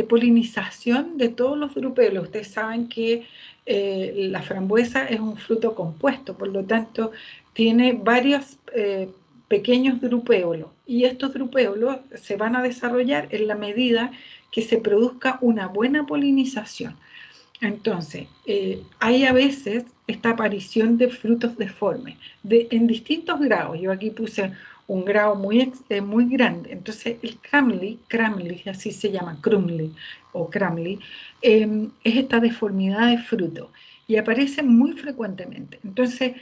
polinización de todos los drupelos. Ustedes saben que la frambuesa es un fruto compuesto, por lo tanto tiene varios pequeños drupéolos, y estos drupéolos se van a desarrollar en la medida que se produzca una buena polinización. Entonces, hay a veces esta aparición de frutos deformes en distintos grados. Yo aquí puse un grado muy grande. Entonces, el Cramley, así se llama, Crumley o Cramley, es esta deformidad de fruto y aparece muy frecuentemente. Entonces,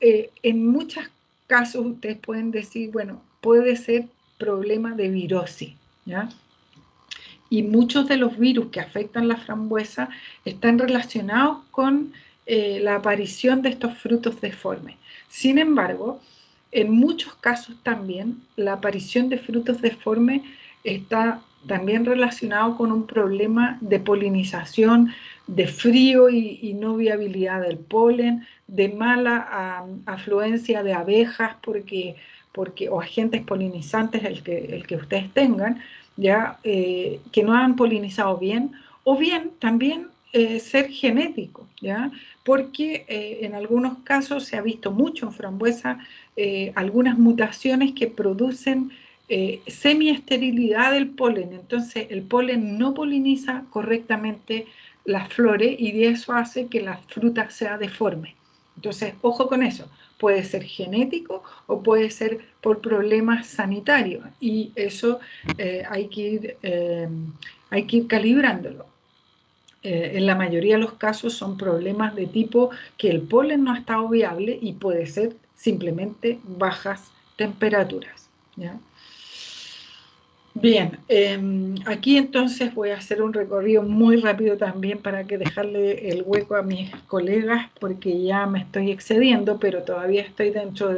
en muchos casos ustedes pueden decir, bueno, puede ser problema de virosis, ¿ya? Y muchos de los virus que afectan la frambuesa están relacionados con la aparición de estos frutos deformes. Sin embargo, en muchos casos también la aparición de frutos deformes está también relacionado con un problema de polinización, de frío y no viabilidad del polen, de mala afluencia de abejas o agentes polinizantes el que ustedes tengan, ya que no han polinizado bien, o bien también ser genético, ¿ya? Porque en algunos casos se ha visto mucho en frambuesa algunas mutaciones que producen semiesterilidad del polen. Entonces el polen no poliniza correctamente las flores y de eso hace que la fruta sea deforme. Entonces, ojo con eso. Puede ser genético o puede ser por problemas sanitarios, y eso hay que ir calibrándolo. En la mayoría de los casos son problemas de tipo que el polen no ha estado viable y puede ser simplemente bajas temperaturas, ¿ya? Bien, aquí entonces voy a hacer un recorrido muy rápido también para que dejarle el hueco a mis colegas, porque ya me estoy excediendo, pero todavía estoy dentro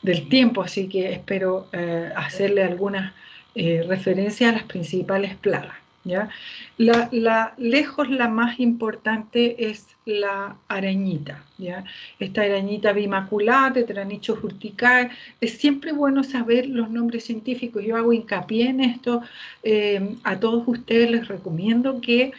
del tiempo, así que espero hacerle algunas referencia a las principales plagas, ¿ya? Lejos la más importante es la arañita, ¿ya? Esta arañita bimacular, Tetranychus urticae. Es siempre bueno saber los nombres científicos. Yo hago hincapié en esto. A todos ustedes les recomiendo que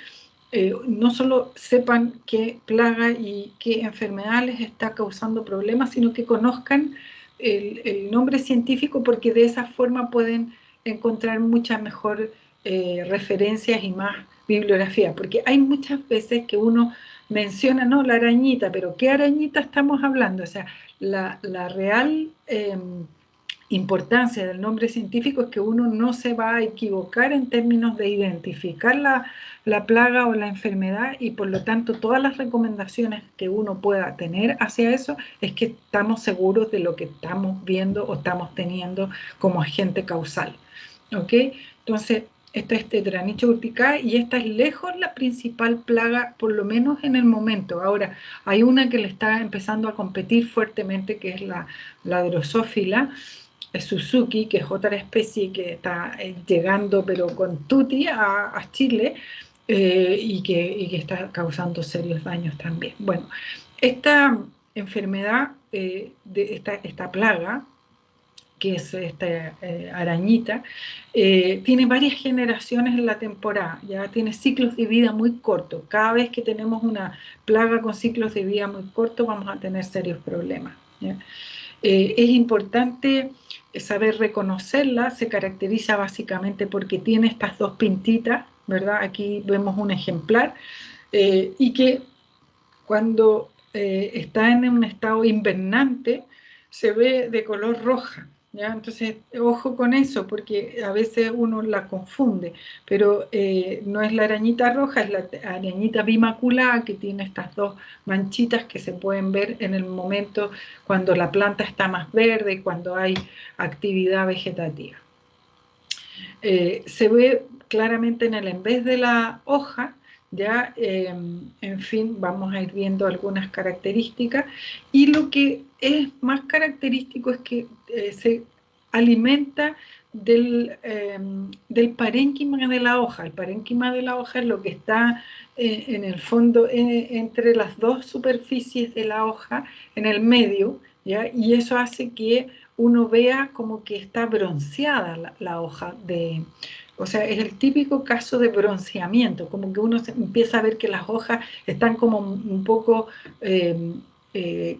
no solo sepan qué plaga y qué enfermedad les está causando problemas, sino que conozcan el nombre científico, porque de esa forma pueden encontrar muchas mejor referencias y más bibliografía, porque hay muchas veces que uno menciona, no, la arañita, pero ¿qué arañita estamos hablando? O sea, la real importancia del nombre científico es que uno no se va a equivocar en términos de identificar la plaga o la enfermedad, y por lo tanto todas las recomendaciones que uno pueda tener hacia eso es que estamos seguros de lo que estamos viendo o estamos teniendo como agente causal. ¿Ok? Entonces, esta es Tetranychus urticae y esta es lejos la principal plaga, por lo menos en el momento. Ahora, hay una que le está empezando a competir fuertemente, que es la Drosophila Suzuki, que es otra especie que está llegando, pero con tutti a Chile, y que está causando serios daños también. Bueno, esta enfermedad, esta plaga, que es esta arañita, tiene varias generaciones en la temporada, ya tiene ciclos de vida muy cortos. Cada vez que tenemos una plaga con ciclos de vida muy cortos, vamos a tener serios problemas, ¿ya? Es importante saber reconocerla. Se caracteriza básicamente porque tiene estas dos pintitas, ¿verdad? Aquí vemos un ejemplar, y que cuando está en un estado invernante se ve de color roja, ¿ya? Entonces, ojo con eso, porque a veces uno la confunde, pero no es la arañita roja, es la arañita bimaculada, que tiene estas dos manchitas que se pueden ver en el momento cuando la planta está más verde y cuando hay actividad vegetativa. Se ve claramente en vez de la hoja, ya, en fin, vamos a ir viendo algunas características, y lo que es más característico es que se alimenta del parénquima de la hoja. El parénquima de la hoja es lo que está en el fondo entre las dos superficies de la hoja, en el medio, ¿ya? Y eso hace que uno vea como que está bronceada la hoja o sea, es el típico caso de bronceamiento, como que uno empieza a ver que las hojas están como un poco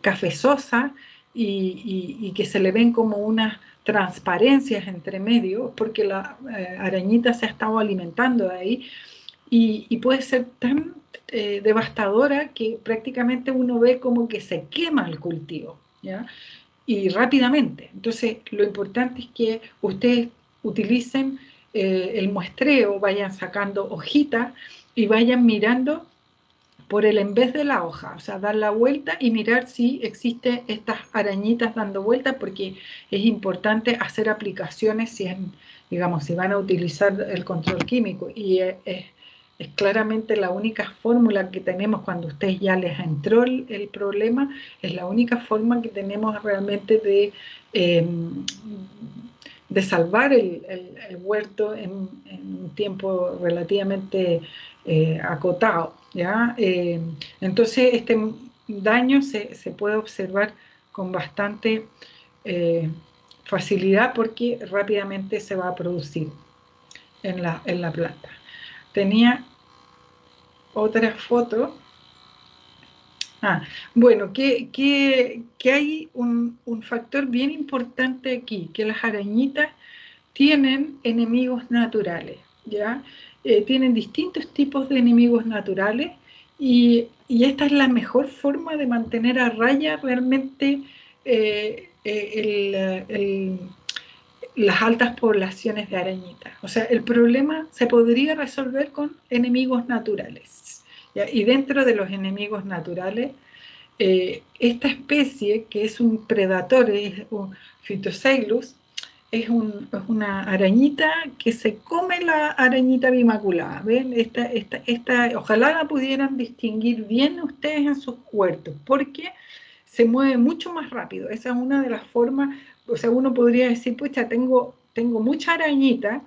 cafezosas, y que se le ven como unas transparencias entre medio, porque la arañita se ha estado alimentando de ahí, y puede ser tan devastadora que prácticamente uno ve como que se quema el cultivo, ¿ya? Y rápidamente. Entonces, lo importante es que ustedes utilicen el muestreo, vayan sacando hojitas y vayan mirando por el en vez de la hoja, o sea, dar la vuelta y mirar si existen estas arañitas dando vueltas, porque es importante hacer aplicaciones digamos, si van a utilizar el control químico, y es claramente la única fórmula que tenemos cuando a ustedes ya les entró el problema, es la única forma que tenemos realmente de salvar el huerto en un tiempo relativamente acotado, ¿ya? Entonces este daño se puede observar con bastante facilidad, porque rápidamente se va a producir en la planta. Tenía otra foto. Bueno, que hay un factor bien importante aquí, que las arañitas tienen enemigos naturales, ¿ya? Tienen distintos tipos de enemigos naturales, y esta es la mejor forma de mantener a raya realmente las altas poblaciones de arañitas. O sea, el problema se podría resolver con enemigos naturales, ¿ya? Y dentro de los enemigos naturales, esta especie, que es un predador, es un Phytoceylus, es una arañita que se come la arañita bimaculada. ¿Ven? Ojalá la pudieran distinguir bien ustedes en sus huertos, porque se mueve mucho más rápido. Esa es una de las formas. O sea, uno podría decir, pucha, tengo tengo mucha arañita,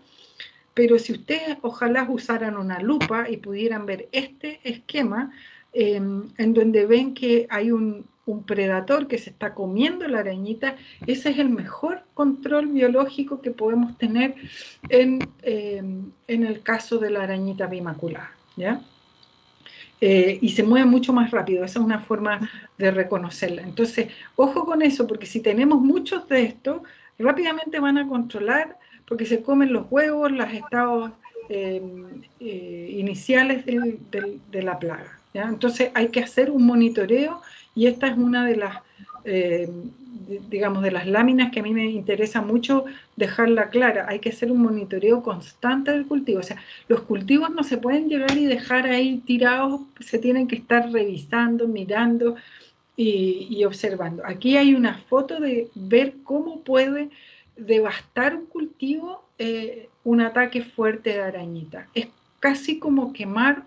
pero si ustedes ojalá usaran una lupa y pudieran ver este esquema, en donde ven que hay un predator que se está comiendo la arañita, ese es el mejor control biológico que podemos tener en el caso de la arañita bimaculada, ¿ya? Y se mueve mucho más rápido, esa es una forma de reconocerla. Entonces, ojo con eso, porque si tenemos muchos de estos, rápidamente van a controlar, porque se comen los huevos, los estados iniciales de la plaga, ¿ya? Entonces hay que hacer un monitoreo, y esta es una de las, digamos, de las láminas que a mí me interesa mucho dejarla clara. Hay que hacer un monitoreo constante del cultivo. O sea, los cultivos no se pueden llegar y dejar ahí tirados, se tienen que estar revisando, mirando y observando. Aquí hay una foto de ver cómo puede devastar un cultivo un ataque fuerte de arañita. Es casi como quemar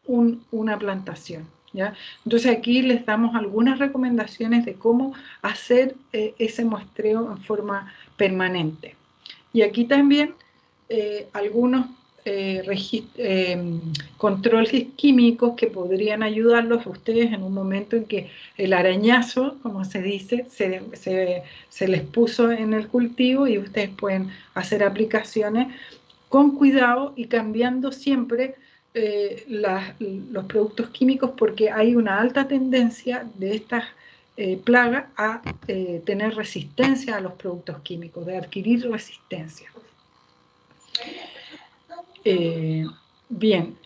una plantación, ¿ya? Entonces aquí les damos algunas recomendaciones de cómo hacer ese muestreo en forma permanente. Y aquí también algunos controles químicos que podrían ayudarlos a ustedes en un momento en que el arañazo, como se dice, se les puso en el cultivo, y ustedes pueden hacer aplicaciones con cuidado y cambiando siempre los productos químicos, porque hay una alta tendencia de estas plagas a tener resistencia a los productos químicos, de adquirir resistencia. Bien,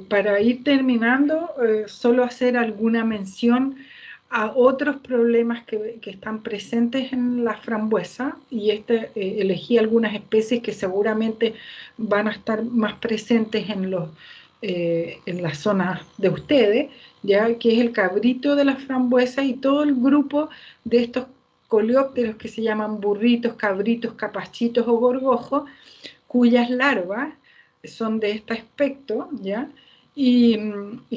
para ir terminando, solo hacer alguna mención a otros problemas que están presentes en la frambuesa, y elegí algunas especies que seguramente van a estar más presentes en las zonas de ustedes, ya que es el cabrito de la frambuesa y todo el grupo de estos coleópteros que se llaman burritos, cabritos, capachitos o gorgojos, cuyas larvas son de este aspecto, ¿ya? Y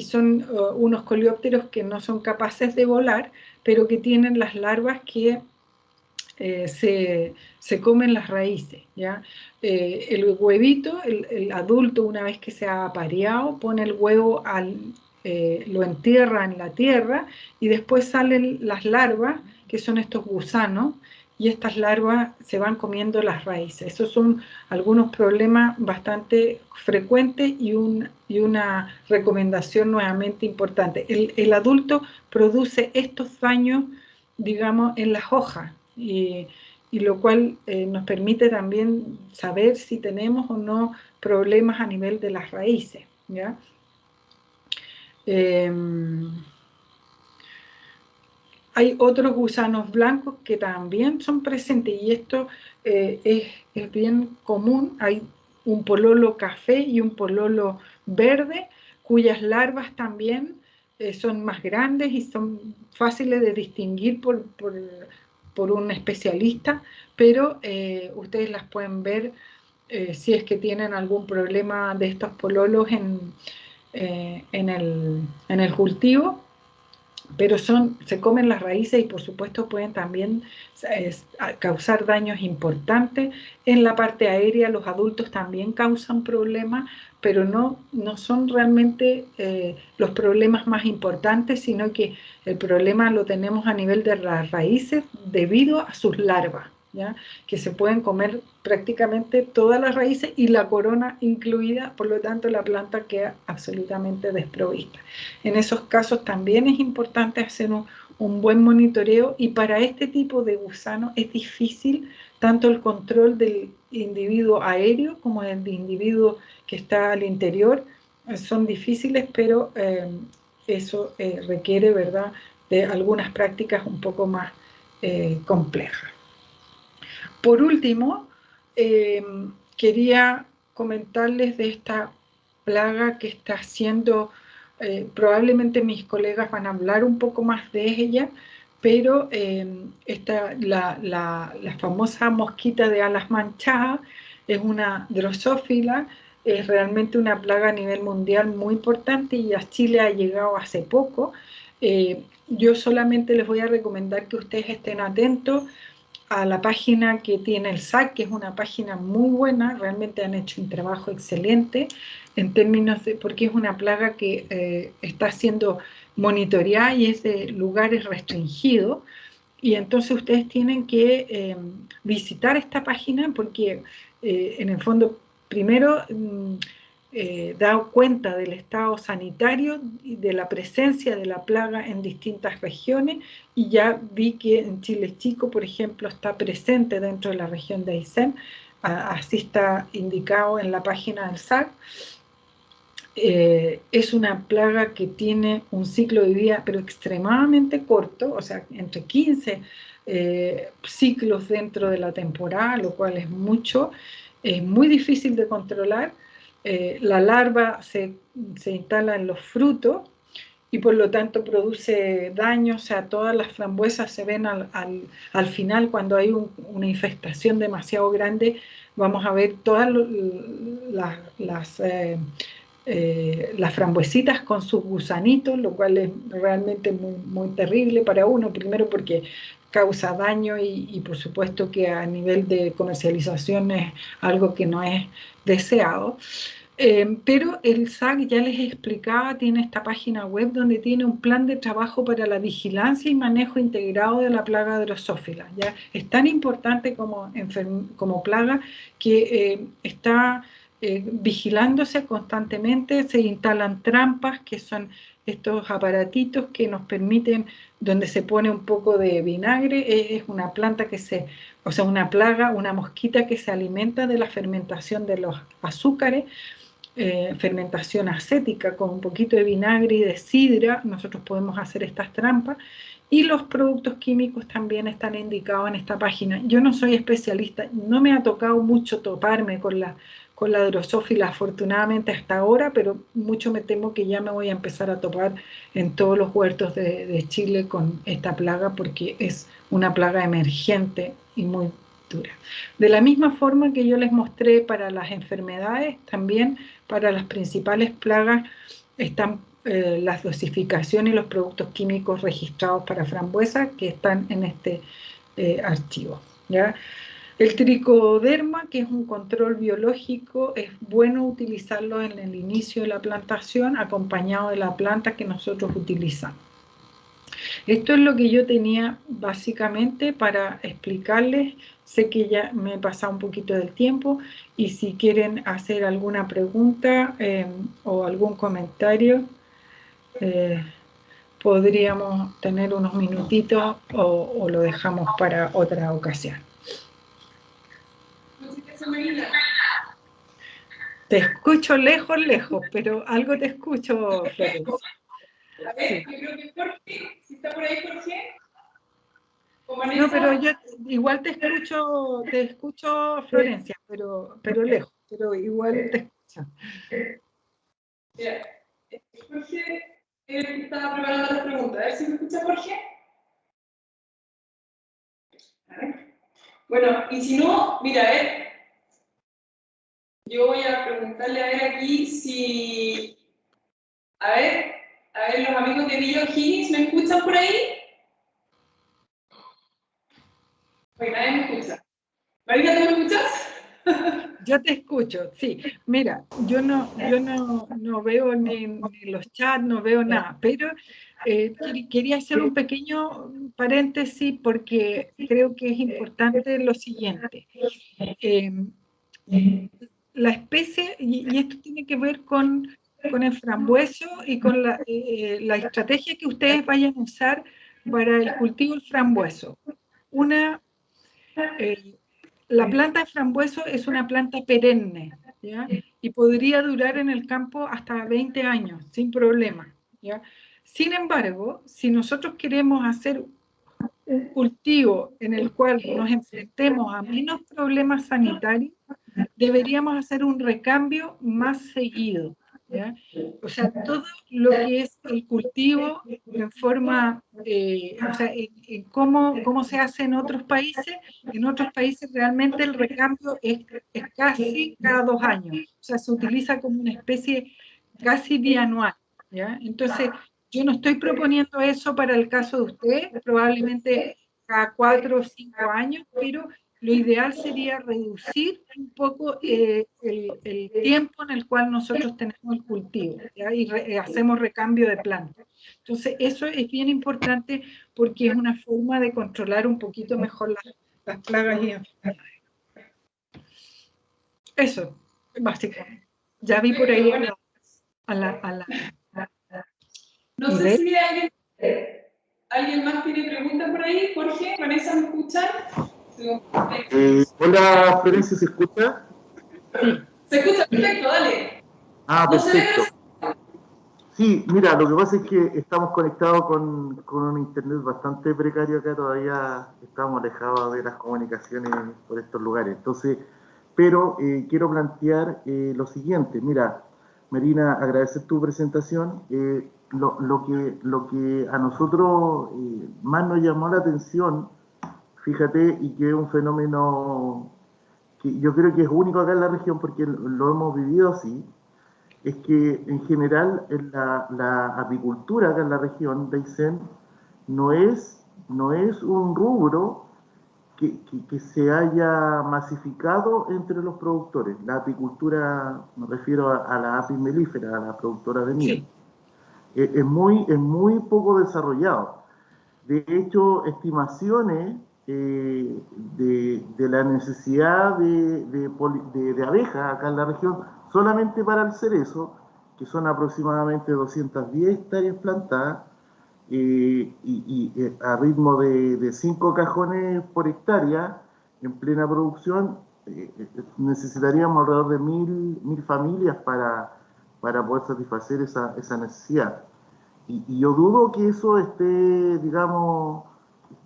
son unos coleópteros que no son capaces de volar, pero que tienen las larvas que se comen las raíces, ¿ya? El huevito, el adulto, una vez que se ha apareado, pone el huevo, lo entierra en la tierra, y después salen las larvas, que son estos gusanos, y estas larvas se van comiendo las raíces. Esos son algunos problemas bastante frecuentes, y una recomendación nuevamente importante. El adulto produce estos daños, digamos, en las hojas, y lo cual nos permite también saber si tenemos o no problemas a nivel de las raíces, ¿ya? Hay otros gusanos blancos que también son presentes, y esto es bien común. Hay un pololo café y un pololo verde, cuyas larvas también son más grandes y son fáciles de distinguir por un especialista, pero ustedes las pueden ver si es que tienen algún problema de estos pololos en el cultivo. Pero se comen las raíces, y por supuesto pueden también causar daños importantes. En la parte aérea los adultos también causan problemas, pero no son realmente los problemas más importantes, sino que el problema lo tenemos a nivel de las raíces debido a sus larvas, ¿ya? Que se pueden comer prácticamente todas las raíces y la corona incluida, por lo tanto la planta queda absolutamente desprovista. En esos casos también es importante hacer un buen monitoreo, y para este tipo de gusano es difícil tanto el control del individuo aéreo como el individuo que está al interior. Son difíciles, pero eso requiere, ¿verdad?, de algunas prácticas un poco más complejas. Por último, quería comentarles de esta plaga que está haciendo, probablemente mis colegas van a hablar un poco más de ella, pero la famosa mosquita de alas manchadas es una drosófila, es realmente una plaga a nivel mundial muy importante, y a Chile ha llegado hace poco. Yo solamente les voy a recomendar que ustedes estén atentos a la página que tiene el SAC, que es una página muy buena, realmente han hecho un trabajo excelente en términos de, porque es una plaga que está siendo monitoreada y es de lugares restringidos, y entonces ustedes tienen que visitar esta página porque en el fondo, primero, da cuenta del estado sanitario y de la presencia de la plaga en distintas regiones, y ya vi que en Chile Chico, por ejemplo, está presente dentro de la región de Aysén, así está indicado en la página del SAC. Es una plaga que tiene un ciclo de vida pero extremadamente corto, o sea, entre 15 ciclos dentro de la temporada, lo cual es mucho, es muy difícil de controlar. La larva se instala en los frutos y por lo tanto produce daño, o sea, todas las frambuesas se ven al final cuando hay una infestación demasiado grande, vamos a ver todas las frambuesitas con sus gusanitos, lo cual es realmente muy, muy terrible para uno, primero porque causa daño y por supuesto que a nivel de comercialización es algo que no es deseado. Pero el SAC, ya les explicaba, tiene esta página web donde tiene un plan de trabajo para la vigilancia y manejo integrado de la plaga drosófila. ¿Ya? Es tan importante como plaga que está vigilándose constantemente. Se instalan trampas, que son estos aparatitos que nos permiten, donde se pone un poco de vinagre. Es una planta o sea, una plaga, una mosquita que se alimenta de la fermentación de los azúcares, fermentación acética con un poquito de vinagre y de sidra. Nosotros podemos hacer estas trampas, y los productos químicos también están indicados en esta página. Yo no soy especialista, no me ha tocado mucho toparme con la drosófila afortunadamente hasta ahora, pero mucho me temo que ya me voy a empezar a topar en todos los huertos de Chile con esta plaga, porque es una plaga emergente y muy dura. De la misma forma que yo les mostré para las enfermedades, también para las principales plagas están las dosificaciones y los productos químicos registrados para frambuesa, que están en este archivo, ¿ya? El tricoderma, que es un control biológico, es bueno utilizarlo en el inicio de la plantación acompañado de la planta que nosotros utilizamos. Esto es lo que yo tenía básicamente para explicarles. Sé que ya me he pasado un poquito del tiempo, y si quieren hacer alguna pregunta o algún comentario, podríamos tener unos minutitos o lo dejamos para otra ocasión. Te escucho lejos, pero algo te escucho, Florencia. A ver, yo creo que Jorge, si está por ahí Jorge. No, pero yo igual te escucho, Florencia, pero lejos, pero igual te escucho. Mira, Jorge estaba preparando las preguntas. A ver si me escucha Jorge. A ver. Bueno, y si no, mira, a ver. Yo voy a preguntarle a ver aquí si... A ver, los amigos de Villa O'Higgins, ¿me escuchan por ahí? Oye, nadie me escucha. Marina, ¿tú me escuchas? Yo te escucho, sí. Mira, yo no veo ni los chats, no veo nada, pero quería hacer un pequeño paréntesis porque creo que es importante lo siguiente. La especie, y esto tiene que ver con el frambueso y con la estrategia que ustedes vayan a usar para el cultivo del frambueso. La planta de frambueso es una planta perenne, ¿ya? Y podría durar en el campo hasta 20 años, sin problema, ¿ya? Sin embargo, si nosotros queremos hacer un cultivo en el cual nos enfrentemos a menos problemas sanitarios, deberíamos hacer un recambio más seguido, ¿ya? O sea, todo lo que es el cultivo en forma, o sea, en cómo se hace en otros países realmente el recambio es casi cada 2 años, o sea, se utiliza como una especie casi bianual, ¿ya? Entonces, yo no estoy proponiendo eso para el caso de ustedes, probablemente cada 4 o 5 años, pero lo ideal sería reducir un poco el tiempo en el cual nosotros tenemos el cultivo, ¿ya? Y hacemos recambio de plantas. Entonces, eso es bien importante porque es una forma de controlar un poquito mejor las plagas y enfermedades. Eso, básicamente. Ya vi por ahí a la no sé si alguien más tiene preguntas por ahí. Jorge, Vanessa, ¿me escuchan? Hola, Florencia, ¿se escucha? Sí. Se escucha perfecto, dale. Perfecto. Sí, mira, lo que pasa es que estamos conectados con un internet bastante precario acá, todavía estamos alejados de las comunicaciones por estos lugares. Entonces, pero quiero plantear lo siguiente. Mira, Marina, agradecer tu presentación. Lo que a nosotros más nos llamó la atención, fíjate, y que es un fenómeno que yo creo que es único acá en la región porque lo hemos vivido así, es que en general en la apicultura acá en la región de Aysén no es un rubro que se haya masificado entre los productores. La apicultura, me refiero a la apis melífera, a la productora de miel, sí. Es muy poco desarrollado. De hecho, estimaciones de la necesidad de abejas acá en la región, solamente para el cerezo, que son aproximadamente 210 hectáreas plantadas, a ritmo de 5 cajones por hectárea, en plena producción, necesitaríamos alrededor de 1000 familias para poder satisfacer esa necesidad. Y yo dudo que eso esté, digamos,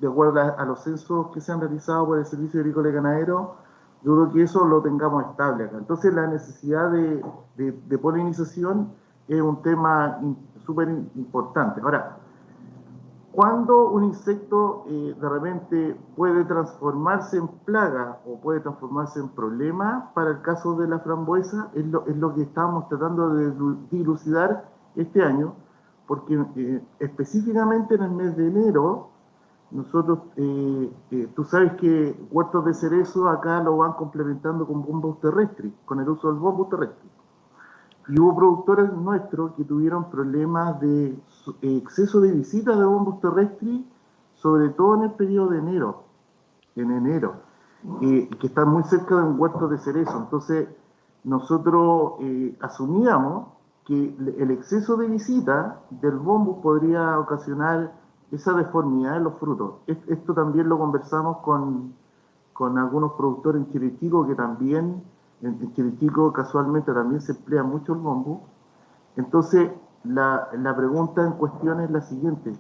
de acuerdo a los censos que se han realizado por el Servicio Agrícola y Ganadero, dudo que eso lo tengamos estable acá. Entonces la necesidad de polinización es un tema súper importante. Ahora, cuando un insecto de repente puede transformarse en plaga o puede transformarse en problema, para el caso de la frambuesa, es lo que estamos tratando de dilucidar este año, porque específicamente en el mes de enero, nosotros, tú sabes que huertos de cerezo acá lo van complementando con bombos terrestres, con el uso del bombo terrestre. Y hubo productores nuestros que tuvieron problemas de exceso de visitas de bombos terrestres, sobre todo en el periodo de enero, que están muy cerca de un huerto de cerezo. Entonces, nosotros asumíamos que el exceso de visita del bombo podría ocasionar esa deformidad en los frutos. Esto también lo conversamos con algunos productores en Chile Chico, que también, en Chile Chico casualmente también se emplea mucho el bombo. Entonces, la pregunta en cuestión es la siguiente.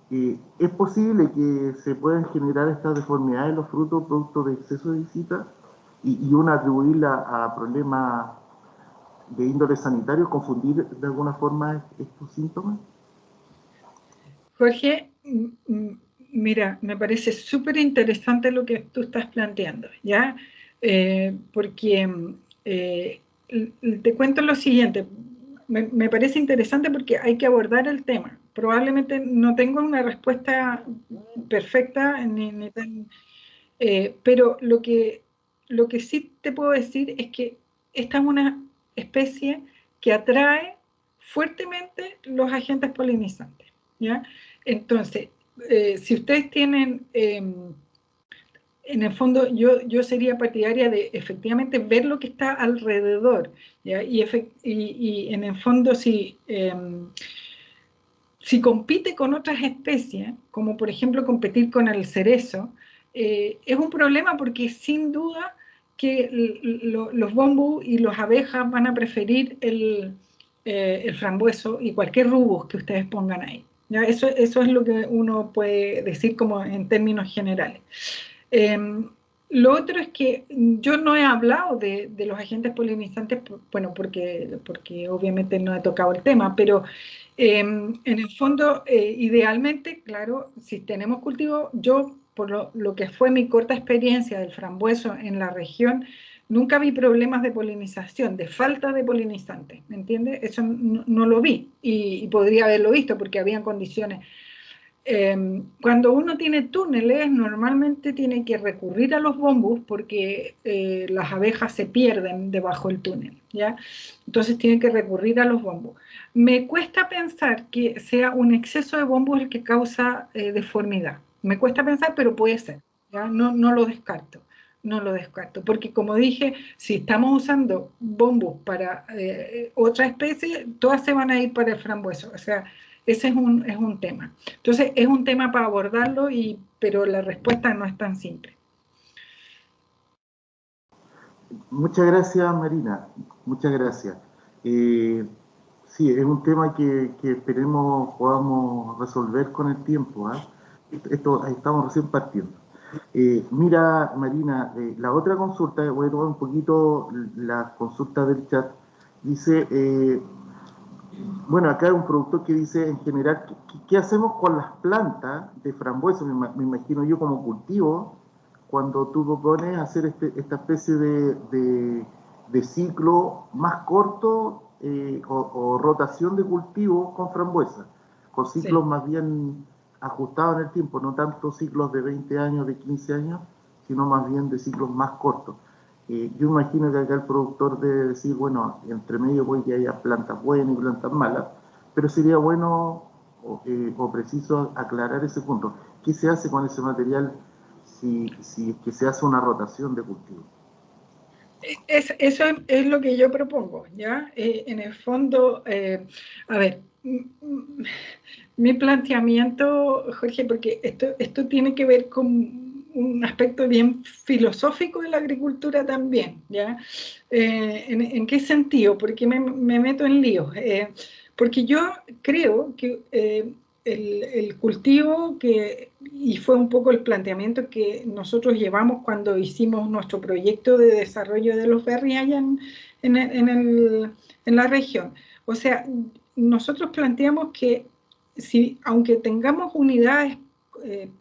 ¿Es posible que se puedan generar estas deformidades en los frutos producto de exceso de visita y una atribuirla a problemas de índole sanitario, confundir de alguna forma estos síntomas? Jorge, mira, me parece súper interesante lo que tú estás planteando, ¿ya? Porque te cuento lo siguiente, me parece interesante porque hay que abordar el tema. Probablemente no tengo una respuesta perfecta, pero lo que sí te puedo decir es que esta es una especie que atrae fuertemente los agentes polinizantes, ¿ya? Entonces, si ustedes tienen, en el fondo, yo sería partidaria de efectivamente ver lo que está alrededor, ¿ya? Y en el fondo, si compite con otras especies, como por ejemplo competir con el cerezo, es un problema porque sin duda que los bombos y las abejas van a preferir el frambueso y cualquier rubus que ustedes pongan ahí. ¿Ya? Eso es lo que uno puede decir como en términos generales. Lo otro es que yo no he hablado de los agentes polinizantes, bueno, porque obviamente no he tocado el tema, pero en el fondo, idealmente, claro, si tenemos cultivo, yo, por lo que fue mi corta experiencia del frambueso en la región, nunca vi problemas de polinización, de falta de polinizantes, ¿me entiendes? Eso no lo vi y podría haberlo visto porque habían condiciones cuando uno tiene túneles, normalmente tiene que recurrir a los bombos porque las abejas se pierden debajo del túnel, ¿ya? Entonces tienen que recurrir a los bombos. Me cuesta pensar que sea un exceso de bombos el que causa deformidad. Me cuesta pensar, pero puede ser, ¿ya? No lo descarto. No lo descarto, porque como dije, si estamos usando bombos para otra especie, todas se van a ir para el frambueso. O sea, ese es un tema. Entonces, es un tema para abordarlo, pero la respuesta no es tan simple. Muchas gracias, Marina. Muchas gracias. Sí, es un tema que esperemos podamos resolver con el tiempo, ¿ah? Esto estamos recién partiendo. Mira, Marina, la otra consulta, voy a tomar un poquito la consulta del chat. Dice, bueno, acá hay un productor que dice en general, ¿qué hacemos con las plantas de frambuesa? Me imagino yo como cultivo, cuando tú propones hacer esta especie de ciclo más corto o rotación de cultivo con frambuesa, con ciclos Sí. más bien ajustados en el tiempo, no tanto ciclos de 20 años, de 15 años, sino más bien de ciclos más cortos. Yo imagino que acá el productor debe decir, bueno, entre medio puede que haya plantas buenas y plantas malas, pero sería bueno o preciso aclarar ese punto. ¿Qué se hace con ese material si es que se hace una rotación de cultivo? Eso es lo que yo propongo, ¿ya? En el fondo, a ver, mi planteamiento, Jorge, porque esto tiene que ver con un aspecto bien filosófico de la agricultura también, ¿ya? ¿En qué sentido? Porque me meto en líos. Porque yo creo que el cultivo y fue un poco el planteamiento que nosotros llevamos cuando hicimos nuestro proyecto de desarrollo de los berries allá en la región. O sea, nosotros planteamos que aunque tengamos unidades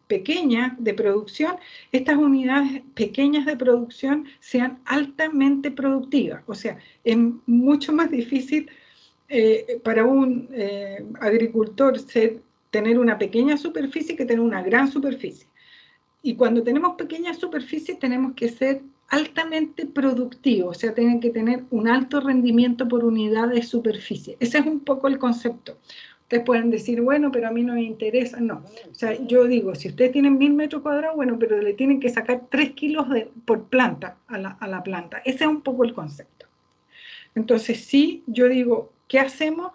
pequeñas de producción, estas unidades pequeñas de producción sean altamente productivas. O sea, es mucho más difícil para un agricultor tener una pequeña superficie que tener una gran superficie. Y cuando tenemos pequeñas superficies tenemos que ser altamente productivos, o sea, tienen que tener un alto rendimiento por unidad de superficie. Ese es un poco el concepto. Ustedes pueden decir, bueno, pero a mí no me interesa. No, o sea, yo digo, si ustedes tienen 1000 metros cuadrados, bueno, pero le tienen que sacar 3 kilos por planta a la planta. Ese es un poco el concepto. Entonces, sí, yo digo, ¿qué hacemos?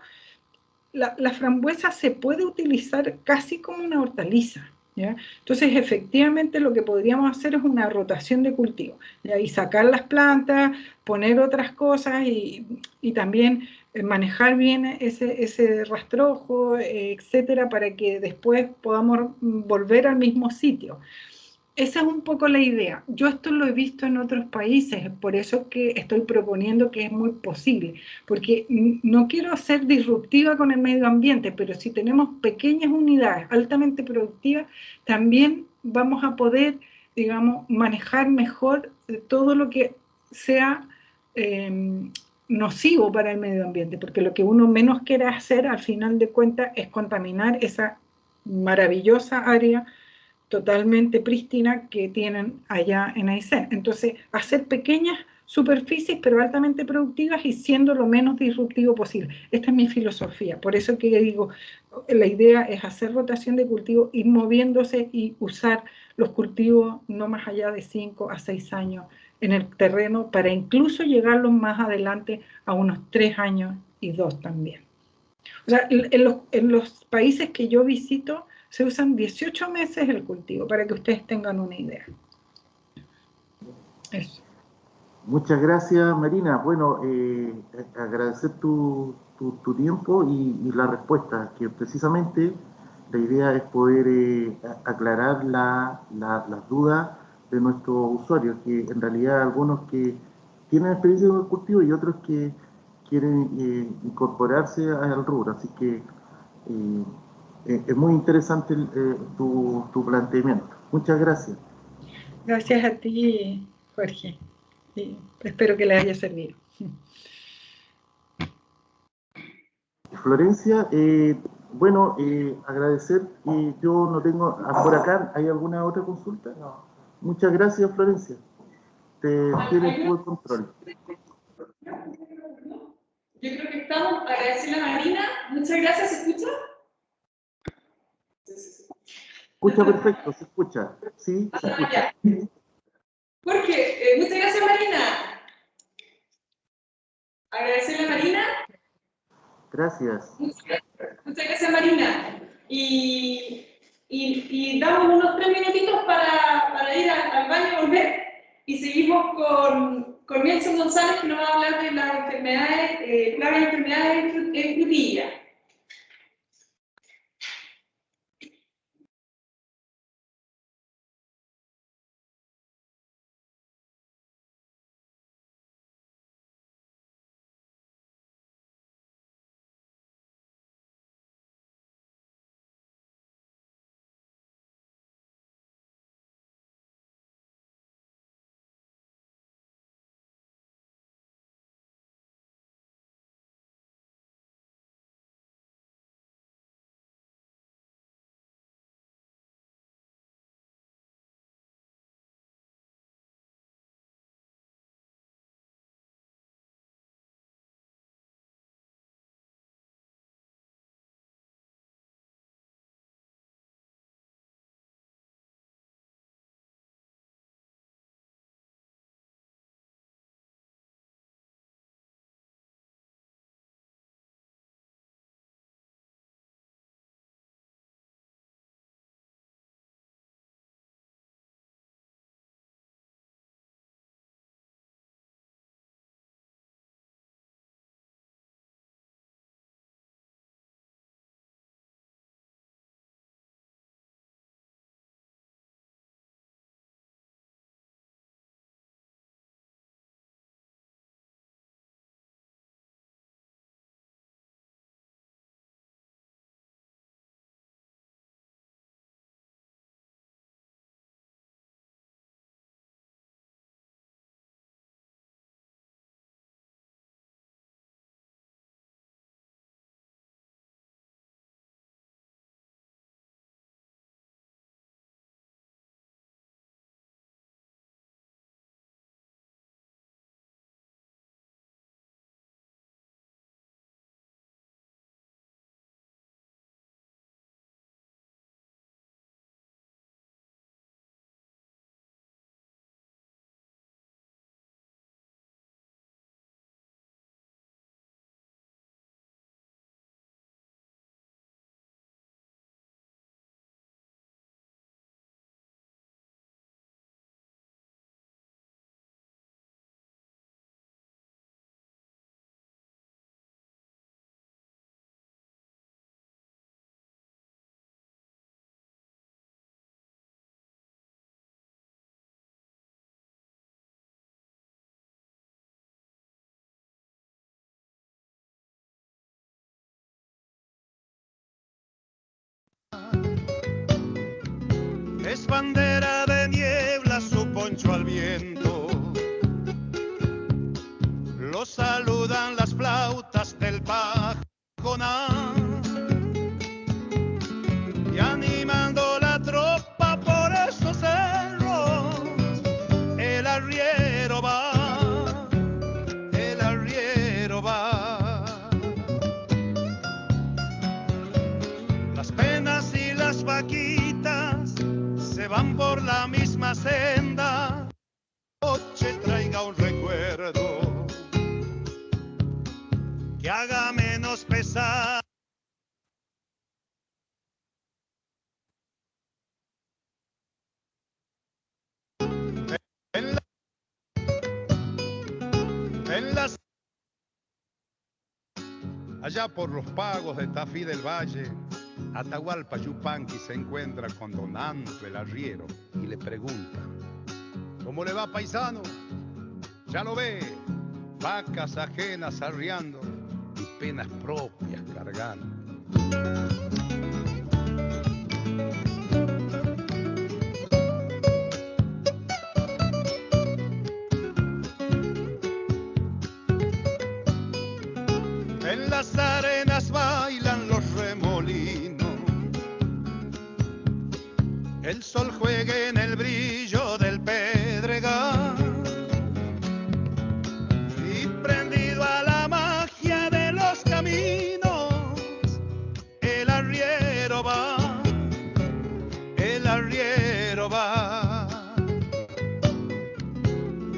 La frambuesa se puede utilizar casi como una hortaliza, ¿ya? Entonces, efectivamente, lo que podríamos hacer es una rotación de cultivo, ¿ya? Y sacar las plantas, poner otras cosas y también manejar bien ese rastrojo, etcétera, para que después podamos volver al mismo sitio. Esa es un poco la idea. Yo esto lo he visto en otros países, por eso que estoy proponiendo que es muy posible, porque no quiero ser disruptiva con el medio ambiente, pero si tenemos pequeñas unidades altamente productivas, también vamos a poder, digamos, manejar mejor todo lo que sea nocivo para el medio ambiente, porque lo que uno menos quiere hacer al final de cuentas es contaminar esa maravillosa área totalmente prístina que tienen allá en Aysén. Entonces, hacer pequeñas superficies, pero altamente productivas y siendo lo menos disruptivo posible. Esta es mi filosofía. Por eso que digo, la idea es hacer rotación de cultivo, ir moviéndose y usar los cultivos no más allá de 5 a 6 años en el terreno para incluso llegarlos más adelante a unos 3 años y 2 también. O sea, en los países que yo visito se usan 18 meses el cultivo, para que ustedes tengan una idea. Eso. Muchas gracias, Marina. Bueno, agradecer tu tiempo y la respuesta, que precisamente la idea es poder aclarar las dudas de nuestros usuarios, que en realidad algunos que tienen experiencia con el cultivo y otros que quieren incorporarse al rubro. Así que es muy interesante tu planteamiento. Muchas gracias. Gracias a ti, Jorge. Y espero que les haya servido. Florencia, Bueno, agradecer, y yo no tengo, por acá, ¿hay alguna otra consulta? No. Muchas gracias, Florencia. Tienes tu control. Yo creo que estamos. Agradecerle a Marina. Muchas gracias. ¿Se escucha? Escucha perfecto, se escucha. Sí, se escucha. Jorge, muchas gracias, Marina. Agradecerle a Marina. Gracias. Muchas gracias, Marina. Y damos unos 3 minutitos para ir al baño y volver. Y seguimos con Nelson González, que nos va a hablar de las enfermedades, plagas y enfermedades en frutilla. Es bandera de niebla su poncho al viento. Lo saludan las flautas del pajonal. Y animando la tropa por esos cerros, el arriero va, el arriero va. Las penas y las vaquitas se van por la misma senda. Noche traiga un recuerdo que haga menos pesar. Allá por los pagos de Tafí del Valle, Atahualpa Yupanqui se encuentra con don Anto el arriero y le pregunta: ¿cómo le va, paisano? Ya lo ve, vacas ajenas arriando y penas propias cargando. En las arenas bailan los remolinos. el sol juegue en el brillo del pedregal y prendido a la magia de los caminos, el arriero va, el arriero va.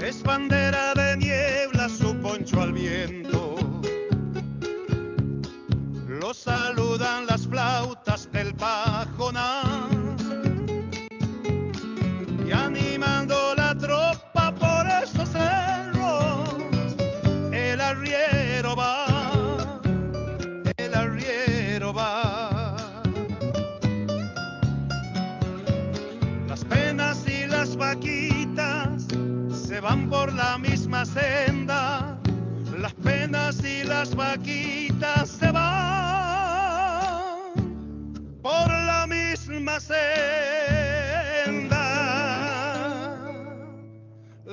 Es bandera de niebla su poncho al viento, lo saludan las flautas del pajonal y animando la tropa por esos cerros, el arriero va, el arriero va. Las penas y las vaquitas se van por la misma senda, las penas y las vaquitas se van por la misma senda.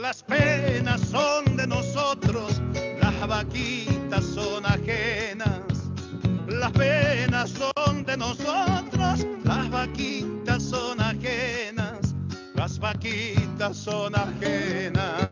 Las penas son de nosotros, las vaquitas son ajenas. Las penas son de nosotros, las vaquitas son ajenas. Las vaquitas son ajenas.